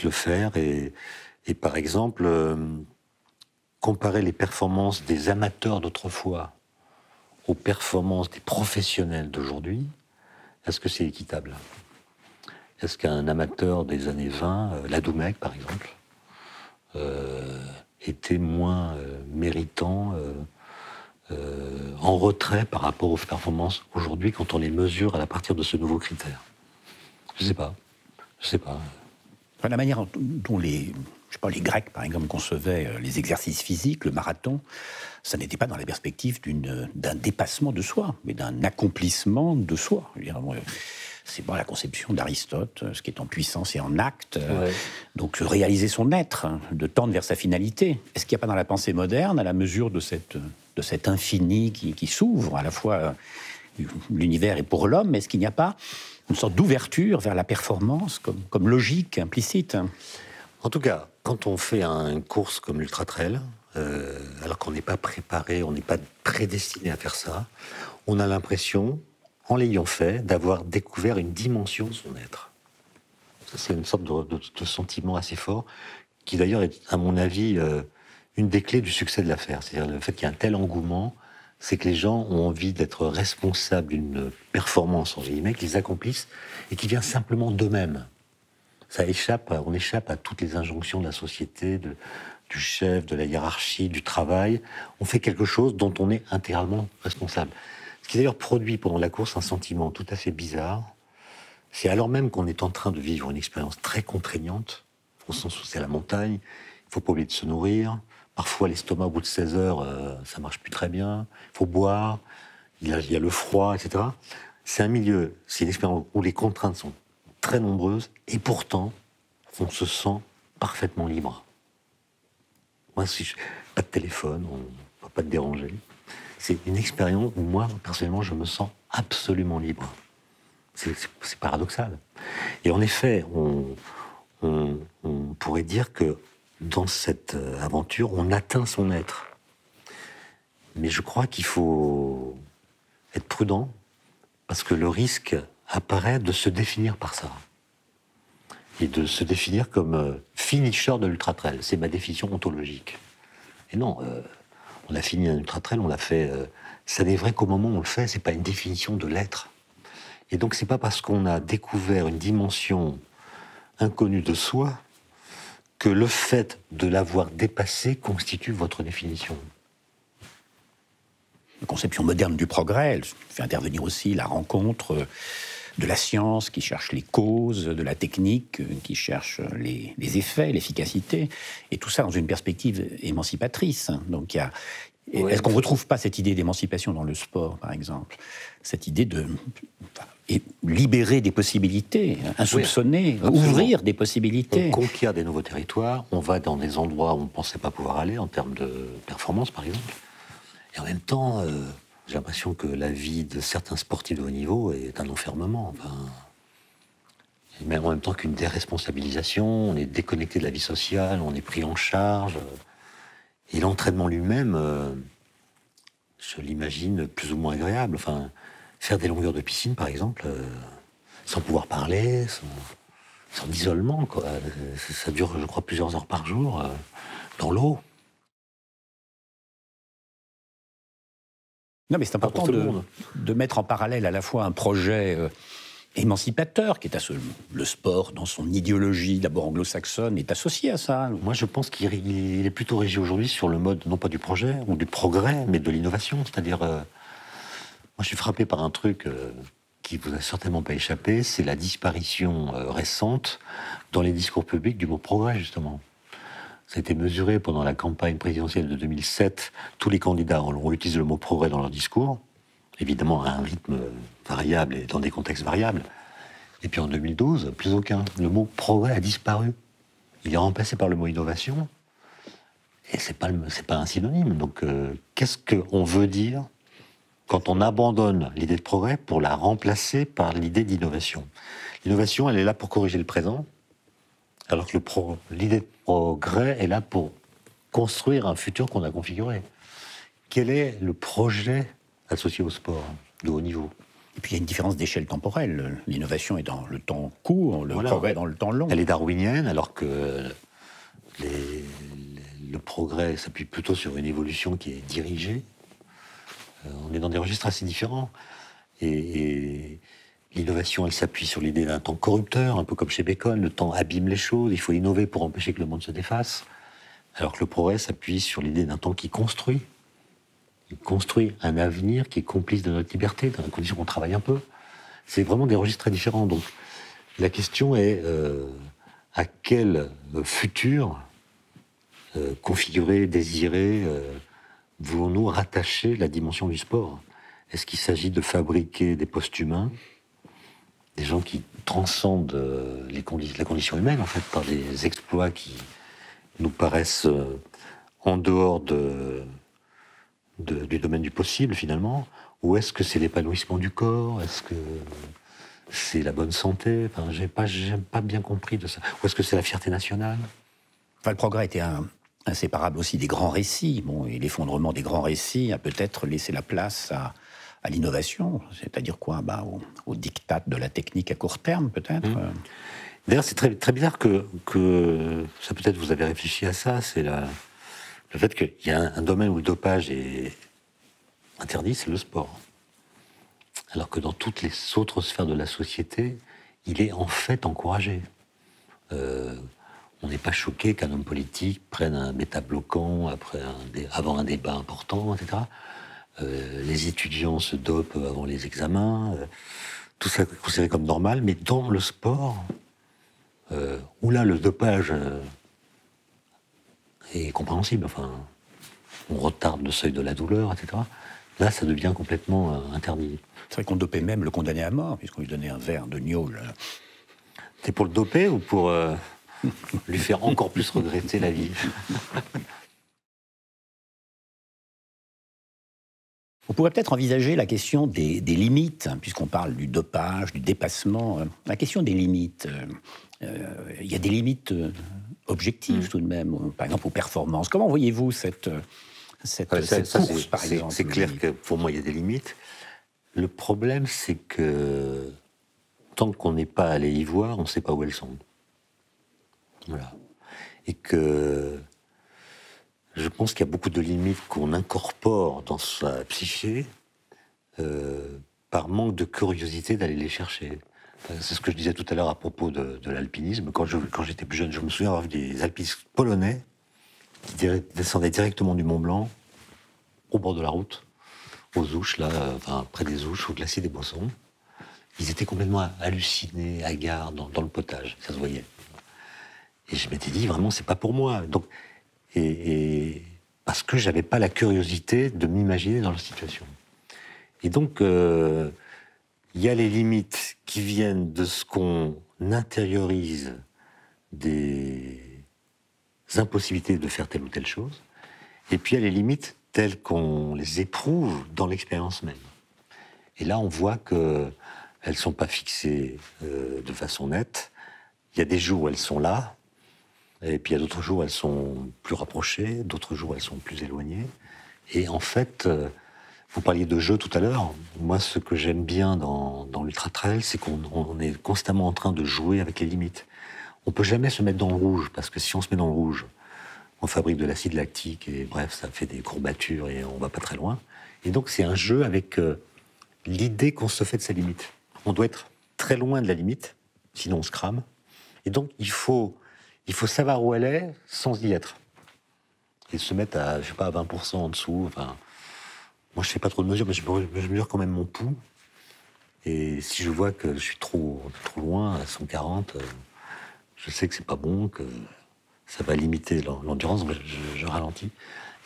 le faire. Et par exemple, comparer les performances des amateurs d'autrefois aux performances des professionnels d'aujourd'hui, est-ce que c'est équitable ? Est-ce qu'un amateur des années 20, Ladoumec par exemple, était moins méritant, en retrait par rapport aux performances aujourd'hui quand on les mesure à partir de ce nouveau critère ? Je sais pas. Enfin, la manière dont les Grecs, par exemple, concevaient les exercices physiques, le marathon, ça n'était pas dans la perspective d'un dépassement de soi, mais d'un accomplissement de soi. Je veux dire, c'est la conception d'Aristote, ce qui est en puissance et en acte. Ouais. Donc, réaliser son être, de tendre vers sa finalité. Est-ce qu'il n'y a pas dans la pensée moderne, à la mesure de cet infini qui s'ouvre, à la fois l'univers et pour l'homme, est-ce qu'il n'y a pas une sorte d'ouverture vers la performance comme logique implicite ? En tout cas, quand on fait une course comme l'Ultra Trail, alors qu'on n'est pas préparé, on n'est pas prédestiné à faire ça, on a l'impression, en l'ayant fait, d'avoir découvert une dimension de son être. Ça, c'est une sorte de sentiment assez fort, qui d'ailleurs est, à mon avis, une des clés du succès de l'affaire. C'est-à-dire le fait qu'il y a un tel engouement, c'est que les gens ont envie d'être responsables d'une performance, en guillemets, qu'ils accomplissent, et qui vient simplement d'eux-mêmes. On échappe à toutes les injonctions de la société, du chef, de la hiérarchie, du travail. On fait quelque chose dont on est intégralement responsable. Ce qui d'ailleurs produit pendant la course un sentiment tout à fait bizarre. C'est alors même qu'on est en train de vivre une expérience très contraignante, au sens où c'est la montagne, il ne faut pas oublier de se nourrir. Parfois, l'estomac, au bout de 16 heures, ça ne marche plus très bien. Il faut boire, il y a le froid, etc. C'est un milieu, c'est une expérience où les contraintes sont très nombreuses, et pourtant, on se sent parfaitement libre. Moi, pas de téléphone, on ne va pas te déranger. C'est une expérience où moi, personnellement, je me sens absolument libre. C'est paradoxal. Et en effet, on pourrait dire que dans cette aventure, on atteint son être. Mais je crois qu'il faut être prudent, parce que le risque apparaît de se définir par ça. Et de se définir comme finisher de l'Ultra Trail. C'est ma définition ontologique. Et non, on a fini un Ultra Trail, on l'a fait. Ça n'est vrai qu'au moment où on le fait, c'est pas une définition de l'être. Et donc c'est pas parce qu'on a découvert une dimension inconnue de soi que le fait de l'avoir dépassé constitue votre définition. La conception moderne du progrès, elle fait intervenir aussi la rencontre de la science qui cherche les causes, de la technique qui cherche les effets, l'efficacité, et tout ça dans une perspective émancipatrice. Donc est-ce qu'on ne retrouve pas cette idée d'émancipation dans le sport, par exemple ? Cette idée de libérer des possibilités, insoupçonnées, ouvrir des possibilités. On conquiert des nouveaux territoires, on va dans des endroits où on ne pensait pas pouvoir aller, en termes de performance, par exemple. Et en même temps, j'ai l'impression que la vie de certains sportifs de haut niveau est un enfermement. Mais en même temps qu'une déresponsabilisation, on est déconnecté de la vie sociale, on est pris en charge. Et l'entraînement lui-même, je l'imagine plus ou moins agréable. Enfin, faire des longueurs de piscine, par exemple, sans pouvoir parler, sorte d'isolement, quoi. Ça dure, je crois, plusieurs heures par jour, dans l'eau. Non, mais c'est Pas pour important tout le monde. de mettre en parallèle à la fois un projet émancipateur, qui est le sport dans son idéologie, d'abord anglo-saxonne, est associé à ça. Moi, je pense qu'il est plutôt régi aujourd'hui sur le mode, non pas du projet ou du progrès, mais de l'innovation. C'est-à-dire, moi, je suis frappé par un truc qui vous a certainement pas échappé, c'est la disparition récente dans les discours publics du mot progrès, justement. Ça a été mesuré pendant la campagne présidentielle de 2007. Tous les candidats ont utilisé le mot progrès dans leur discours, évidemment à un rythme variable et dans des contextes variables. Et puis en 2012, plus aucun. Le mot progrès a disparu. Il est remplacé par le mot innovation. Et c'est pas un synonyme. Donc, qu'est-ce qu'on veut dire quand on abandonne l'idée de progrès pour la remplacer par l'idée d'innovation? L'innovation, elle est là pour corriger le présent, alors que l'idée de progrès est là pour construire un futur qu'on a configuré. Quel est le projet associé au sport de haut niveau? Et puis il y a une différence d'échelle temporelle. L'innovation est dans le temps court, le progrès dans le temps long. Elle est darwinienne, alors que le progrès s'appuie plutôt sur une évolution qui est dirigée. On est dans des registres assez différents. Et l'innovation, elle s'appuie sur l'idée d'un temps corrupteur, un peu comme chez Bacon. Le temps abîme les choses, il faut innover pour empêcher que le monde se défasse. Alors que le progrès s'appuie sur l'idée d'un temps qui construit. Il construit un avenir qui est complice de notre liberté, dans la condition qu'on travaille un peu. C'est vraiment des registres très différents. Donc, la question est à quel futur configuré, désiré, voulons-nous rattacher la dimension du sport? Est-ce qu'il s'agit de fabriquer des postes humains, des gens qui transcendent la condition humaine, en fait, par des exploits qui nous paraissent en dehors du domaine du possible, finalement? Ou est-ce que c'est l'épanouissement du corps? Est-ce que c'est la bonne santé? Enfin, j'ai pas bien compris de ça. Ou est-ce que c'est la fierté nationale? Enfin, le progrès était inséparable aussi des grands récits. Bon, et l'effondrement des grands récits a peut-être laissé la place à l'innovation, c'est-à-dire quoi? Au diktat de la technique à court terme, peut-être. D'ailleurs, c'est très, très bizarre que ça, peut-être vous avez réfléchi à ça, c'est le fait qu'il y a un domaine où le dopage est interdit, c'est le sport. Alors que dans toutes les autres sphères de la société, il est en fait encouragé. On n'est pas choqué qu'un homme politique prenne un bêta-bloquant avant un débat important, etc. Les étudiants se dopent avant les examens. Tout ça est considéré comme normal, mais dans le sport, où là, le dopage est compréhensible. Enfin, on retarde le seuil de la douleur, etc. Là, ça devient complètement interdit. C'est vrai qu'on dopait même le condamné à mort, puisqu'on lui donnait un verre de gnôle. T'es pour le doper ou pour lui faire encore plus regretter la vie? On pourrait peut-être envisager la question des limites, hein, puisqu'on parle du dopage, du dépassement. La question des limites. Il y a des limites objectives tout de même, par exemple aux performances. Comment voyez-vous cette course, par exemple? C'est clair que pour moi, il y a des limites. Le problème, c'est que tant qu'on n'est pas allé y voir, on ne sait pas où elles sont. Voilà. Et que je pense qu'il y a beaucoup de limites qu'on incorpore dans sa psyché par manque de curiosité d'aller les chercher. C'est ce que je disais tout à l'heure à propos de l'alpinisme. Quand j'étais plus jeune, je me souviens avoir vu des alpinistes polonais qui descendaient directement du Mont Blanc au bord de la route, aux Ouches, là, près des Ouches, au glacier des Bossons. Ils étaient complètement hallucinés, hagards, dans le potage, ça se voyait. Et je m'étais dit, vraiment, c'est pas pour moi. Donc, et parce que j'avais pas la curiosité de m'imaginer dans leur situation. Et donc, il y a les limites qui viennent de ce qu'on intériorise des impossibilités de faire telle ou telle chose, et puis il y a les limites telles qu'on les éprouve dans l'expérience même. Et là, on voit qu'elles ne sont pas fixées de façon nette. Il y a des jours où elles sont là, et puis il y a d'autres jours où elles sont plus rapprochées, d'autres jours où elles sont plus éloignées. Et en fait, vous parliez de jeu tout à l'heure. Moi, ce que j'aime bien dans l'ultra trail, c'est qu'on est constamment en train de jouer avec les limites. on peut jamais se mettre dans le rouge, parce que si on se met dans le rouge, on fabrique de l'acide lactique, et bref, ça fait des courbatures, et on va pas très loin. Et donc, c'est un jeu avec l'idée qu'on se fait de sa limite. On doit être très loin de la limite, sinon on se crame. Et donc, il faut savoir où elle est sans y être. Et se mettre à, je sais pas, à 20% en dessous. Enfin, moi, je fais pas trop de mesures, mais je mesure quand même mon pouls. Et si je vois que je suis trop loin, à 140, je sais que c'est pas bon, que ça va limiter l'endurance, donc je ralentis.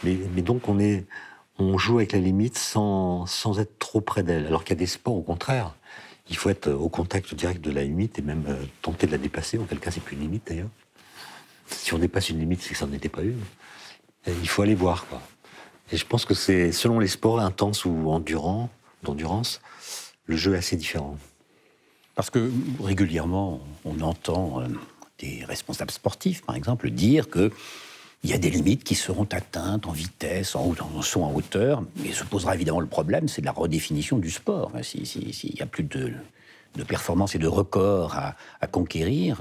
Mais donc, on joue avec la limite sans être trop près d'elle. Alors qu'il y a des sports, au contraire, il faut être au contact direct de la limite et même tenter de la dépasser. Auquel cas, c'est plus une limite, d'ailleurs. Si on dépasse une limite, c'est que ça n'en était pas une. Et il faut aller voir, quoi. Et je pense que c'est, selon les sports intenses ou d'endurance, le jeu est assez différent. Parce que régulièrement, on entend des responsables sportifs, par exemple, dire qu'il y a des limites qui seront atteintes en vitesse, en saut en hauteur. Et se posera évidemment le problème, c'est de la redéfinition du sport. S'il n'y a plus de performances et de records à conquérir,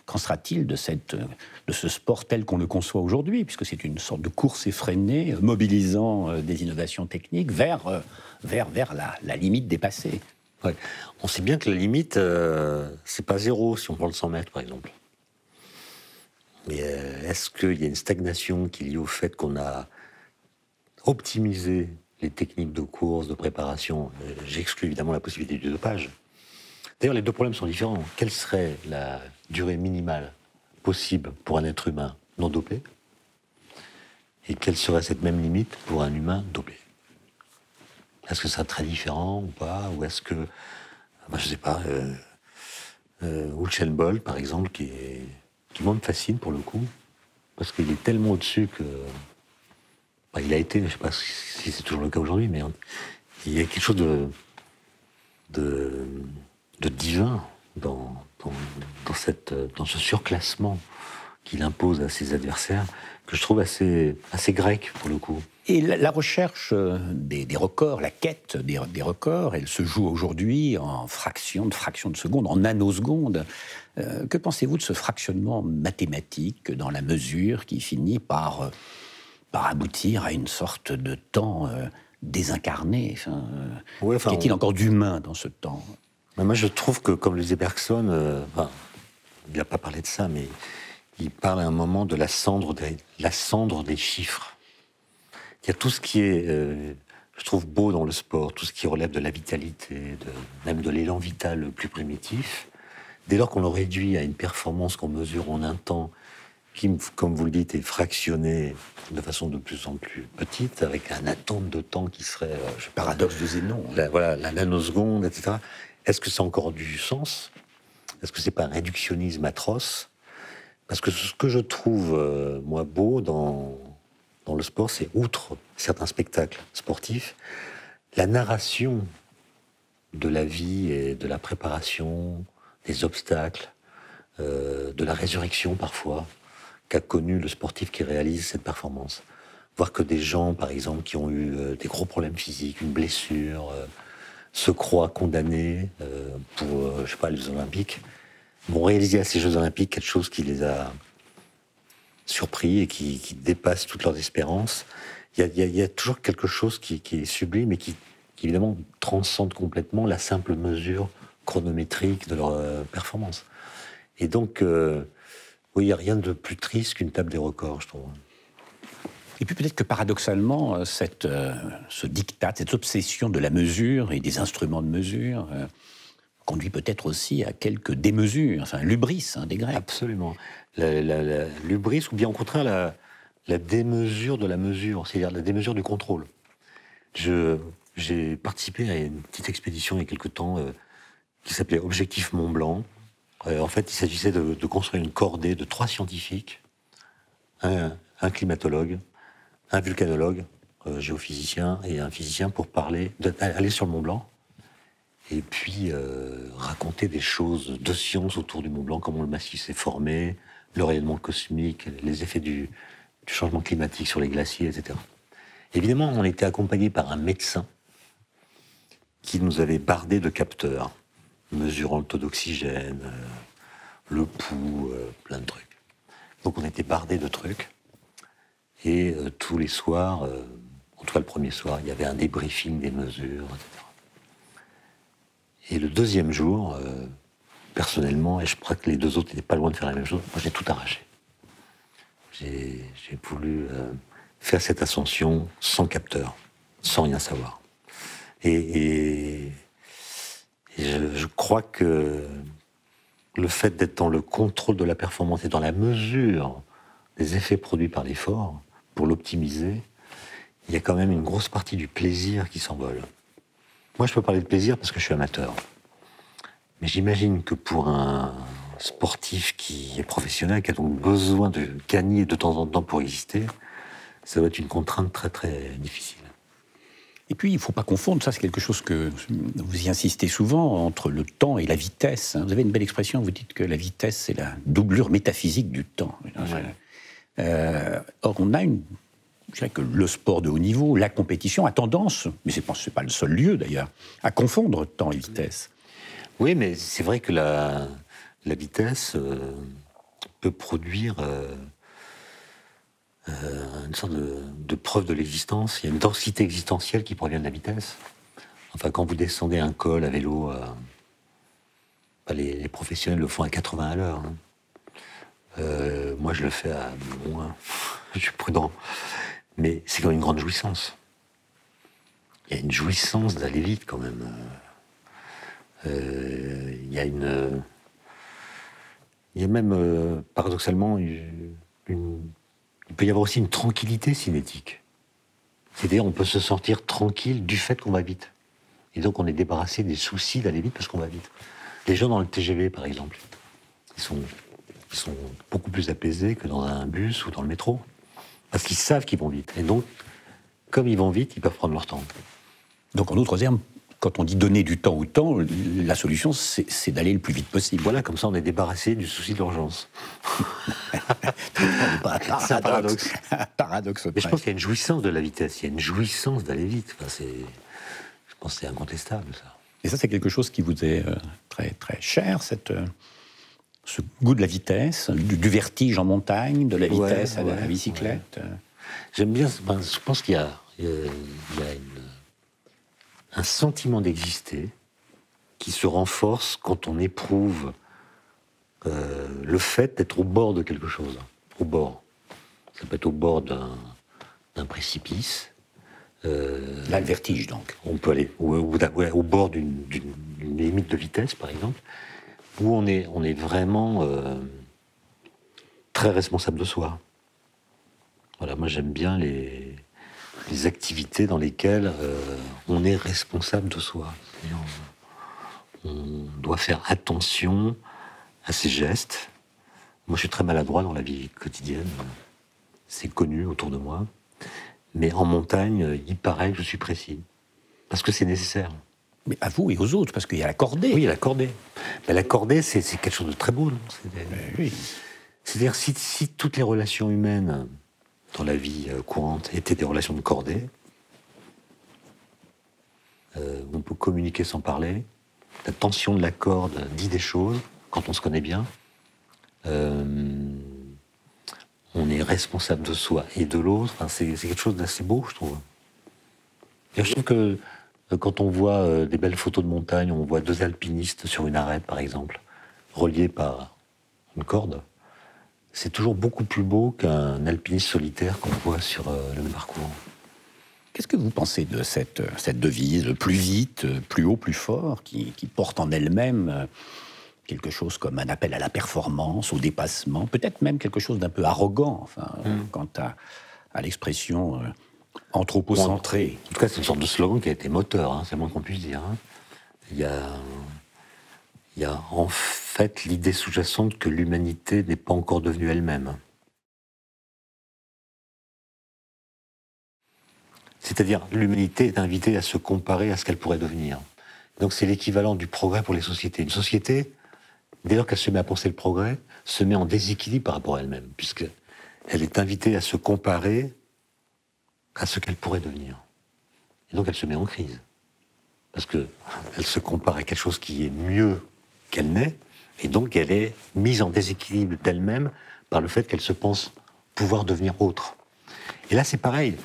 qu'en sera-t-il de ce sport tel qu'on le conçoit aujourd'hui, puisque c'est une sorte de course effrénée, mobilisant des innovations techniques vers la limite dépassée. Ouais. On sait bien que la limite, c'est pas zéro si on prend le 100 mètres, par exemple. Mais est-ce qu'il y a une stagnation qui est liée au fait qu'on a optimisé les techniques de course, de préparation? J'exclus évidemment la possibilité du dopage. D'ailleurs, les deux problèmes sont différents. Quelle serait la durée minimale possible pour un être humain non dopé? Et quelle serait cette même limite pour un humain dopé? Est-ce que ça serait très différent ou pas? Ou est-ce que, je sais pas, Usain Bolt, par exemple, qui moi me fascine pour le coup, parce qu'il est tellement au-dessus que... il a été, je sais pas si c'est toujours le cas aujourd'hui, mais il y a quelque chose de divin dans ce surclassement qu'il impose à ses adversaires, que je trouve assez grec pour le coup. Et la recherche des records, la quête des records, elle se joue aujourd'hui en fractions de secondes, en nanosecondes. Que pensez-vous de ce fractionnement mathématique dans la mesure qui finit par aboutir à une sorte de temps désincarné? Qu'est-il encore d'humain dans ce temps? Moi, je trouve que, comme le disait Bergson, il n'a pas parlé de ça, mais il parle à un moment de la cendre des chiffres. Il y a tout ce qui est, je trouve, beau dans le sport, tout ce qui relève de la vitalité, même de l'élan vital le plus primitif. Dès lors qu'on le réduit à une performance qu'on mesure en un temps qui, comme vous le dites, est fractionné de façon de plus en plus petite, avec un atome de temps qui serait... paradoxe de Zénon. La nanoseconde, etc. Est-ce que ça a encore du sens? Est-ce que c'est pas un réductionnisme atroce? Parce que ce que je trouve, moi, beau dans le sport, c'est, outre certains spectacles sportifs, la narration de la vie et de la préparation, des obstacles, de la résurrection parfois, qu'a connu le sportif qui réalise cette performance. Voir que des gens, par exemple, qui ont eu des gros problèmes physiques, une blessure, se croient condamnés pour, je sais pas, les Jeux Olympiques, vont réaliser à ces Jeux Olympiques quelque chose qui les a surpris et qui dépasse toutes leurs espérances. Il y a toujours quelque chose qui est sublime et qui évidemment transcende complètement la simple mesure chronométrique de leur performance. Et donc, oui, il n'y a rien de plus triste qu'une table des records, je trouve. Et puis peut-être que paradoxalement, ce diktat, cette obsession de la mesure et des instruments de mesure conduit peut-être aussi à quelques démesures, enfin l'hubris des Grecs. Absolument. L'hubris, ou bien au contraire la démesure de la mesure, c'est-à-dire la démesure du contrôle. J'ai participé à une petite expédition il y a quelque temps qui s'appelait Objectif Mont Blanc. En fait, il s'agissait de construire une cordée de 3 scientifiques, un climatologue, un vulcanologue, géophysicien, et un physicien pour aller sur le Mont Blanc et puis raconter des choses de science autour du Mont Blanc, comment le massif s'est formé, le rayonnement cosmique, les effets du changement climatique sur les glaciers, etc. Évidemment, on était accompagné par un médecin qui nous avait bardé de capteurs, mesurant le taux d'oxygène, le pouls, plein de trucs. Donc on était bardé de trucs. Et tous les soirs, en tout cas le premier soir, il y avait un débriefing des mesures, etc. Et le deuxième jour, personnellement, et je crois que les deux autres n'étaient pas loin de faire la même chose, moi j'ai tout arraché. J'ai voulu faire cette ascension sans capteur, sans rien savoir. Et je crois que le fait d'être dans le contrôle de la performance et dans la mesure des effets produits par l'effort, pour l'optimiser, il y a quand même une grosse partie du plaisir qui s'envole. Moi, je peux parler de plaisir parce que je suis amateur. Mais j'imagine que pour un sportif qui est professionnel, qui a donc besoin de gagner de temps en temps pour exister, ça doit être une contrainte très très difficile. Et puis, il ne faut pas confondre, ça c'est quelque chose que vous y insistez souvent, entre le temps et la vitesse. Vous avez une belle expression, vous dites que la vitesse, c'est la doublure métaphysique du temps. Ouais. Or, on a je dirais que le sport de haut niveau, la compétition, a tendance, mais ce n'est pas le seul lieu d'ailleurs, à confondre temps et vitesse. Oui, mais c'est vrai que la vitesse peut produire une sorte de preuve de l'existence. Il y a une densité existentielle qui provient de la vitesse. Enfin, quand vous descendez un col à vélo, les professionnels le font à 80 à l'heure. Hein. Moi, je le fais à moins. Je suis prudent. Mais c'est quand même une grande jouissance. Il y a une jouissance d'aller vite, quand même. Il y a même, paradoxalement, il peut y avoir aussi une tranquillité cinétique. C'est-à-dire, on peut se sentir tranquille du fait qu'on va vite. Et donc, on est débarrassé des soucis d'aller vite parce qu'on va vite. Les gens dans le TGV, par exemple, ils sont beaucoup plus apaisés que dans un bus ou dans le métro. Parce qu'ils savent qu'ils vont vite. Et donc, comme ils vont vite, ils peuvent prendre leur temps. Donc, en d'autres termes, quand on dit donner du temps au temps, la solution, c'est d'aller le plus vite possible. Voilà, comme ça, on est débarrassé du souci de l'urgence. C'est un paradoxe. Paradoxe. Mais je pense qu'il y a une jouissance de la vitesse, il y a une jouissance d'aller vite. Enfin, je pense que c'est incontestable, ça. Et ça, c'est quelque chose qui vous est très, très cher, ce goût de la vitesse, du vertige en montagne, de la vitesse à la bicyclette. Ouais. J'aime bien, je pense qu'il y a un sentiment d'exister qui se renforce quand on éprouve le fait d'être au bord de quelque chose. Au bord. Ça peut être au bord d'un précipice. Là, le vertige, donc. On peut aller au bord d'une limite de vitesse, par exemple, où on est vraiment très responsable de soi. Voilà, moi j'aime bien les activités dans lesquelles on est responsable de soi. On doit faire attention à ses gestes. Moi je suis très maladroit dans la vie quotidienne, c'est connu autour de moi, mais en montagne, il paraît que je suis précis, parce que c'est nécessaire. Mais à vous et aux autres, parce qu'il y a la cordée. Oui, la cordée. Mais la cordée, c'est quelque chose de très beau, non ? Oui. C'est-à-dire, si toutes les relations humaines dans la vie courante étaient des relations de cordée, on peut communiquer sans parler, la tension de la corde dit des choses, quand on se connaît bien, on est responsable de soi et de l'autre, enfin, c'est quelque chose d'assez beau, je trouve. Et je trouve que quand on voit des belles photos de montagne, on voit deux alpinistes sur une arête, par exemple, reliés par une corde, c'est toujours beaucoup plus beau qu'un alpiniste solitaire qu'on voit sur le même parcours. Qu'est-ce que vous pensez de cette devise, plus vite, plus haut, plus fort, qui porte en elle-même quelque chose comme un appel à la performance, au dépassement, peut-être même quelque chose d'un peu arrogant, quant à l'expression anthropocentrée. En tout cas, c'est une sorte de slogan qui a été moteur, c'est le moins qu'on puisse dire. Il y a en fait l'idée sous-jacente que l'humanité n'est pas encore devenue elle-même. C'est-à-dire, l'humanité est invitée à se comparer à ce qu'elle pourrait devenir. Donc c'est l'équivalent du progrès pour les sociétés. Une société, dès lors qu'elle se met à penser le progrès, se met en déséquilibre par rapport à elle-même, puisqu'elle est invitée à se comparer à ce qu'elle pourrait devenir. Et donc elle se met en crise. Parce qu'elle se compare à quelque chose qui est mieux qu'elle n'est, Et donc, elle est mise en déséquilibre d'elle-même par le fait qu'elle se pense pouvoir devenir autre. Et là, c'est pareil.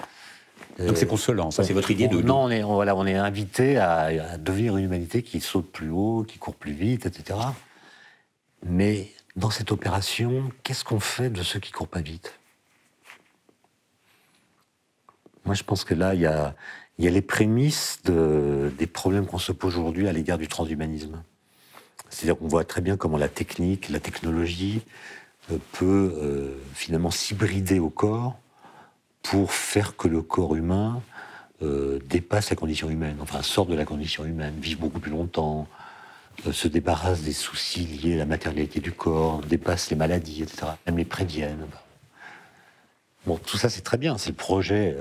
Donc c'est consolant, ça c'est votre idée de... Non, on est invité à devenir une humanité qui saute plus haut, qui court plus vite, etc. Mais dans cette opération, qu'est-ce qu'on fait de ceux qui courent pas vite? Moi, je pense que là, il y a les prémices des problèmes qu'on se pose aujourd'hui à l'égard du transhumanisme. C'est-à-dire qu'on voit très bien comment la technique, la technologie peut finalement s'hybrider au corps pour faire que le corps humain dépasse la condition humaine, enfin sorte de la condition humaine, vive beaucoup plus longtemps, se débarrasse des soucis liés à la matérialité du corps, dépasse les maladies, etc., même les prévienne. Bon, tout ça c'est très bien, c'est le projet,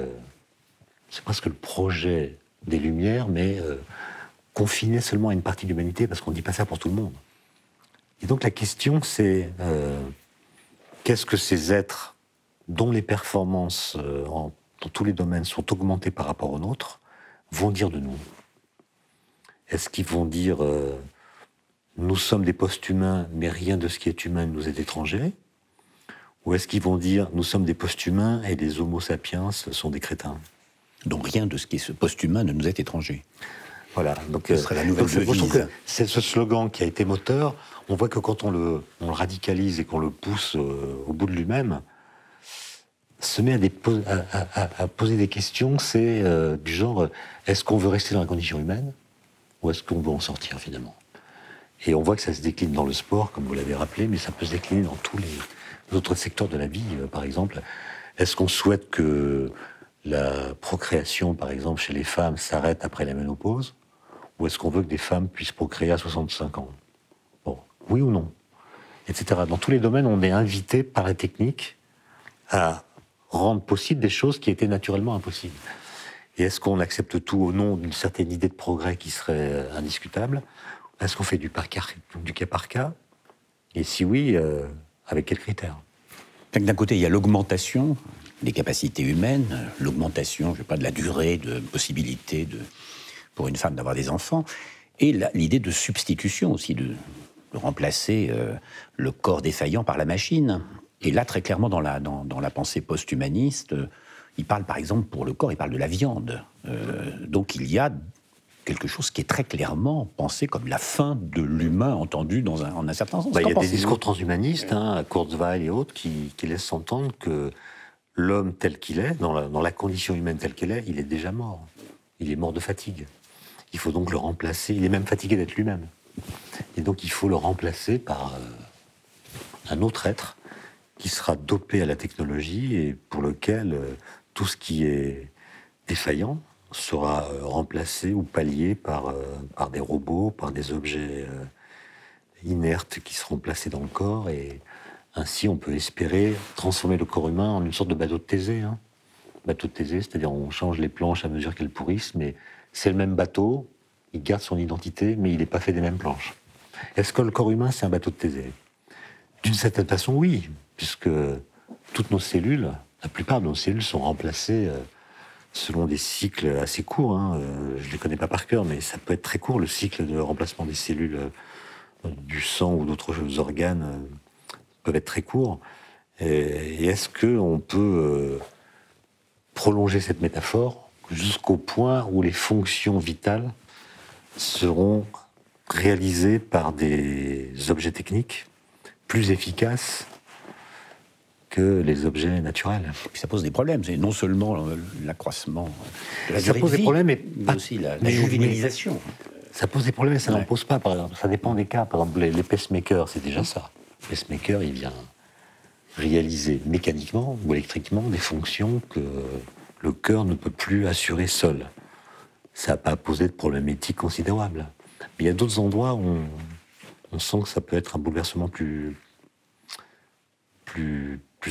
c'est presque le projet des Lumières, mais confiné seulement à une partie de l'humanité, parce qu'on ne dit pas ça pour tout le monde. Et donc la question c'est, qu'est-ce que ces êtres dont les performances dans tous les domaines sont augmentées par rapport aux nôtres, vont dire de nous? Est-ce qu'ils vont dire nous sommes des post-humains, mais rien de ce qui est humain nous est étranger? Ou est-ce qu'ils vont dire nous sommes des post-humains et les homo sapiens sont des crétins? Donc rien de ce qui est post-humain ne nous est étranger. Voilà, donc ce serait la nouvelle devise. C'est ce slogan qui a été moteur. On voit que quand on le radicalise et qu'on le pousse au bout de lui-même, se met à poser des questions, c'est du genre, est-ce qu'on veut rester dans la condition humaine ou est-ce qu'on veut en sortir finalement? Et on voit que ça se décline dans le sport, comme vous l'avez rappelé, mais ça peut se décliner dans tous les autres secteurs de la vie. Par exemple, est-ce qu'on souhaite que la procréation, par exemple, chez les femmes s'arrête après la ménopause, ou est-ce qu'on veut que des femmes puissent procréer à 65 ans? Bon, oui ou non, etc. Dans tous les domaines, on est invité par la technique à rendre possible des choses qui étaient naturellement impossibles. Et est-ce qu'on accepte tout au nom d'une certaine idée de progrès qui serait indiscutable? Est-ce qu'on fait du cas par cas? Et si oui, avec quels critères? D'un côté, il y a l'augmentation des capacités humaines, l'augmentation, je sais pas, de la durée de possibilité pour une femme d'avoir des enfants, et l'idée de substitution aussi, de remplacer le corps défaillant par la machine. Et là, très clairement, dans la pensée post-humaniste, il parle, par exemple, pour le corps, il parle de la viande. Donc il y a quelque chose qui est très clairement pensé comme la fin de l'humain, entendu en un certain sens. Il y a des discours transhumanistes, Kurzweil et autres, qui laissent entendre que l'homme tel qu'il est, dans la condition humaine telle qu'elle est, il est déjà mort. Il est mort de fatigue. Il faut donc le remplacer. Il est même fatigué d'être lui-même. Et donc il faut le remplacer par un autre être qui sera dopé à la technologie et pour lequel tout ce qui est défaillant sera remplacé ou pallié par des robots, par des objets inertes qui seront placés dans le corps. Et ainsi, on peut espérer transformer le corps humain en une sorte de bateau de Thésée. Bateau de Thésée, c'est-à-dire on change les planches à mesure qu'elles pourrissent, mais c'est le même bateau, il garde son identité, mais il n'est pas fait des mêmes planches. Est-ce que le corps humain, c'est un bateau de Thésée? D'une certaine façon, oui, puisque toutes nos cellules, la plupart de nos cellules sont remplacées selon des cycles assez courts. Je ne les connais pas par cœur, mais ça peut être très court, le cycle de remplacement des cellules du sang ou d'autres organes peuvent être très courts. Et est-ce qu'on peut prolonger cette métaphore jusqu'au point où les fonctions vitales seront réalisées par des objets techniques plus efficaces que les objets naturels. Et puis ça pose des problèmes. C'est non seulement l'accroissement de la ça durée pose de vie, des problèmes, mais aussi la juvénilisation. Ça pose des problèmes et ça n'en pose pas, par exemple. Ça dépend des cas. Par exemple, les pacemakers, c'est déjà ça. Le pacemaker, il vient réaliser mécaniquement ou électriquement des fonctions que le cœur ne peut plus assurer seul. Ça n'a pas posé de problème éthique considérable. Mais il y a d'autres endroits où on sent que ça peut être un bouleversement plus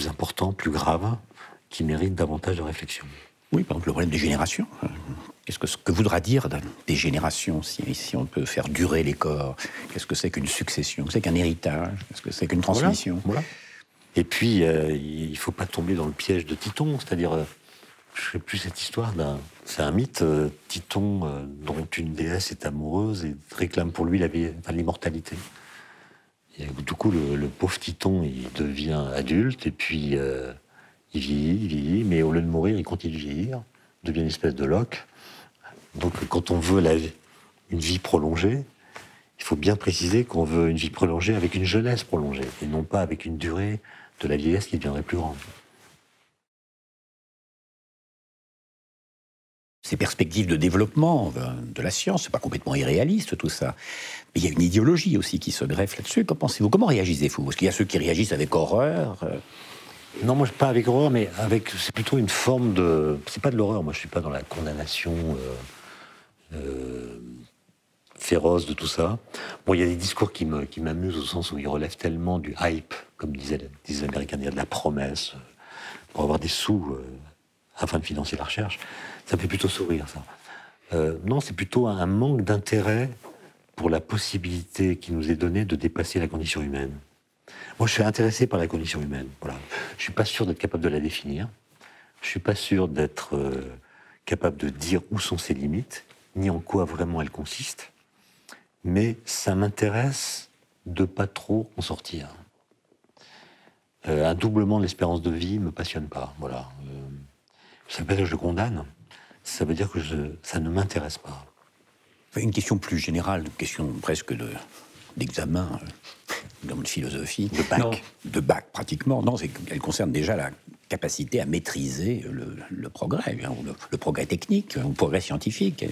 important, plus grave, qui mérite davantage de réflexion. Oui, par exemple, le problème des générations. Qu'est-ce que voudra dire des générations, si on peut faire durer les corps? Qu'est-ce que c'est qu'une succession? Qu'est-ce que c'est qu'un héritage? Qu'est-ce que c'est qu'une transmission? Voilà. Et puis, il ne faut pas tomber dans le piège de Titon, c'est-à-dire, je ne sais plus cette histoire, c'est un mythe, Titon, dont une déesse est amoureuse et réclame pour lui l'immortalité. Et du coup, le pauvre Titon, il devient adulte, et puis il vieillit, mais au lieu de mourir, il continue de vieillir, il devient une espèce de Locke. Donc, quand on veut une vie prolongée, il faut bien préciser qu'on veut une vie prolongée avec une jeunesse prolongée, et non pas avec une durée de la vieillesse qui deviendrait plus grande. Ces perspectives de développement de la science, c'est pas complètement irréaliste tout ça. Mais il y a une idéologie aussi qui se greffe là-dessus. Qu'en pensez-vous? Comment réagissez-vous? Parce qu'il y a ceux qui réagissent avec horreur. Non, moi, pas avec horreur, mais c'est plutôt une forme de... C'est pas de l'horreur, moi, je suis pas dans la condamnation féroce de tout ça. Bon, il y a des discours qui m'amusent au sens où ils relèvent tellement du hype, comme disaient les Américains, il y a de la promesse pour avoir des sous afin de financer la recherche. Ça me fait plutôt sourire, ça. Non, c'est plutôt un manque d'intérêt pour la possibilité qui nous est donnée de dépasser la condition humaine. Moi, je suis intéressé par la condition humaine. Voilà. Je suis pas sûr d'être capable de la définir. Je suis pas sûr d'être capable de dire où sont ses limites, ni en quoi vraiment elles consistent. Mais ça m'intéresse de pas trop en sortir. Un doublement de l'espérance de vie me passionne pas. Voilà. Ça veut pas dire que je le condamne. Ça veut dire que ça ne m'intéresse pas. Une question plus générale, une question presque d'examen dans de philosophie. De bac. Non, de bac, pratiquement. Non, elle concerne déjà la capacité à maîtriser le progrès, le progrès technique, le progrès scientifique.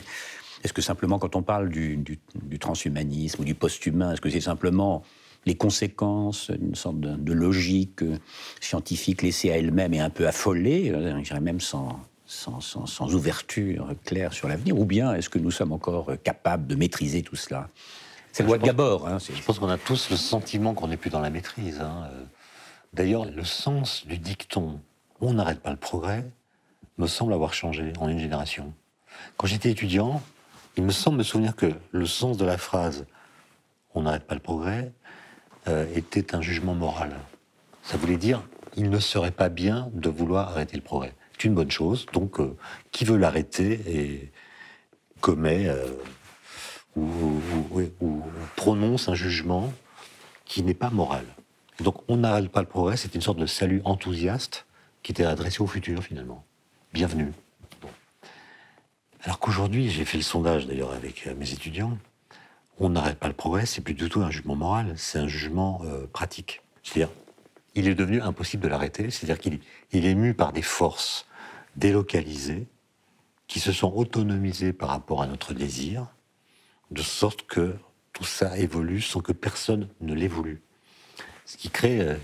Est-ce que simplement, quand on parle du transhumanisme ou du post-humain, est-ce que c'est simplement les conséquences d'une sorte de logique scientifique laissée à elle-même et un peu affolée, je dirais même sans ouverture claire sur l'avenir, ou bien est-ce que nous sommes encore capables de maîtriser tout cela? C'est la loi de Gabor. Je pense qu'on a tous le sentiment qu'on n'est plus dans la maîtrise. D'ailleurs, le sens du dicton « on n'arrête pas le progrès » me semble avoir changé en une génération. Quand j'étais étudiant, il me semble me souvenir que le sens de la phrase « on n'arrête pas le progrès » était un jugement moral. Ça voulait dire « il ne serait pas bien de vouloir arrêter le progrès ». C'est une bonne chose, donc qui veut l'arrêter et commet ou prononce un jugement qui n'est pas moral. Et donc on n'arrête pas le progrès, c'est une sorte de salut enthousiaste qui était adressé au futur finalement. Bienvenue. Bon. Alors qu'aujourd'hui, j'ai fait le sondage d'ailleurs avec mes étudiants, on n'arrête pas le progrès, c'est plus du tout un jugement moral, c'est un jugement pratique. C'est-à-dire, il est devenu impossible de l'arrêter, c'est-à-dire qu'il est mu par des forces délocalisées qui se sont autonomisées par rapport à notre désir, de sorte que tout ça évolue sans que personne ne l'ait voulu. Ce qui crée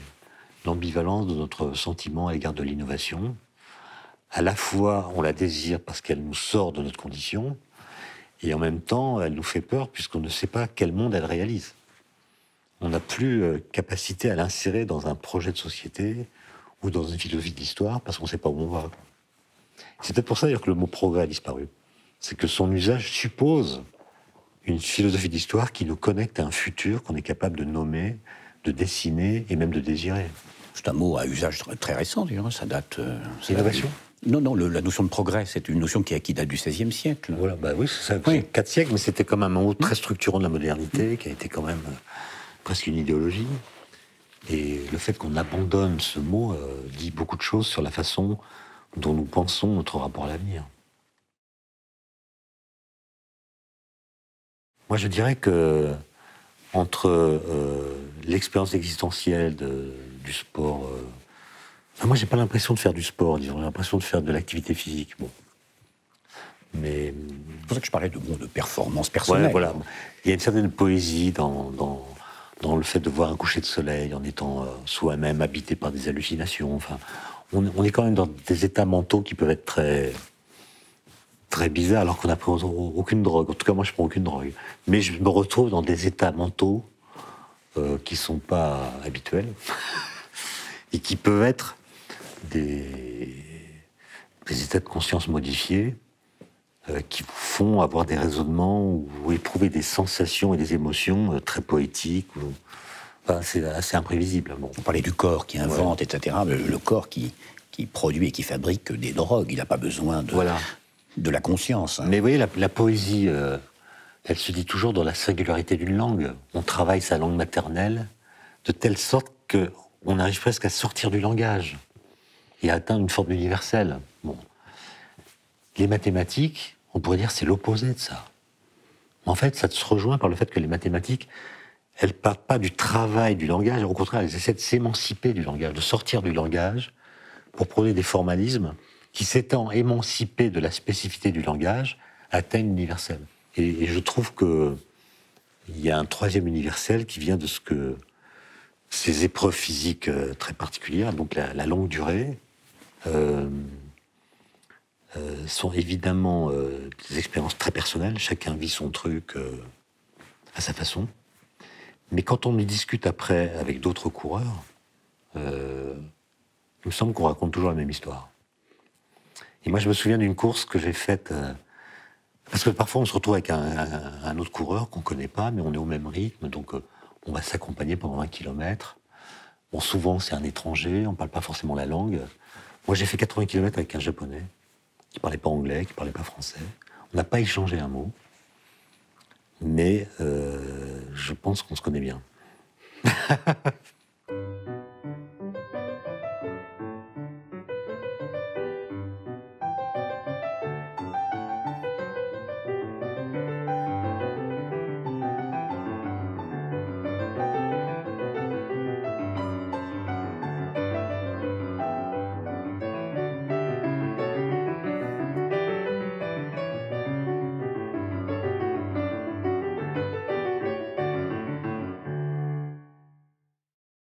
l'ambivalence de notre sentiment à l'égard de l'innovation. À la fois, on la désire parce qu'elle nous sort de notre condition, et en même temps, elle nous fait peur puisqu'on ne sait pas quel monde elle réalise. On n'a plus capacité à l'insérer dans un projet de société ou dans une philosophie de l'histoire parce qu'on ne sait pas où on va. C'est peut-être pour ça d'ailleurs que le mot progrès a disparu. C'est que son usage suppose une philosophie d'histoire qui nous connecte à un futur qu'on est capable de nommer, de dessiner et même de désirer. C'est un mot à usage très récent, d'ailleurs. Ça date... L'innovation ? Non, la notion de progrès, c'est une notion qui date du XVIe siècle. Voilà, bah oui, c'est ça. Oui. 4 siècles, mais c'était comme un mot très structurant de la modernité, qui a été quand même presque une idéologie. Et le fait qu'on abandonne ce mot dit beaucoup de choses sur la façon dont nous pensons notre rapport à l'avenir. Moi, je dirais que entre l'expérience existentielle du sport... moi, j'ai pas l'impression de faire du sport, disons. J'ai l'impression de faire de l'activité physique. Bon. Mais... C'est pour ça que je parlais de performance personnelle. Ouais, voilà. Il y a une certaine poésie dans le fait de voir un coucher de soleil en étant soi-même habité par des hallucinations. Enfin, on est quand même dans des états mentaux qui peuvent être très, très bizarres alors qu'on n'a pris aucune drogue. En tout cas, moi, je prends aucune drogue. Mais je me retrouve dans des états mentaux qui sont pas habituels et qui peuvent être des états de conscience modifiés qui vous font avoir des raisonnements ou éprouver des sensations et des émotions très poétiques. Enfin, c'est assez imprévisible. Bon. On parlait du corps qui invente, etc. Le corps qui produit et qui fabrique des drogues. Il n'a pas besoin de la conscience. Hein. Mais vous voyez, la poésie, elle se dit toujours dans la singularité d'une langue. On travaille sa langue maternelle de telle sorte qu'on arrive presque à sortir du langage et à atteindre une forme universelle. Bon. Les mathématiques, on pourrait dire, c'est l'opposé de ça. Mais en fait, ça se rejoint par le fait que les mathématiques, elles ne partent pas du travail du langage, au contraire, elles essaient de s'émanciper du langage, de sortir du langage pour prôner des formalismes qui, s'étant émancipés de la spécificité du langage, atteignent l'universel. Et je trouve qu'il y a un troisième universel qui vient de ce que ces épreuves physiques très particulières, donc la longue durée, sont évidemment des expériences très personnelles. Chacun vit son truc à sa façon. Mais quand on y discute après avec d'autres coureurs, il me semble qu'on raconte toujours la même histoire. Et moi, je me souviens d'une course que j'ai faite... parce que parfois, on se retrouve avec un autre coureur qu'on ne connaît pas, mais on est au même rythme, donc on va s'accompagner pendant 1 kilomètre. Bon, souvent, c'est un étranger, on ne parle pas forcément la langue. Moi, j'ai fait 80 kilomètres avec un Japonais qui ne parlait pas anglais, qui ne parlait pas français. On n'a pas échangé un mot, mais je pense qu'on se connaît bien.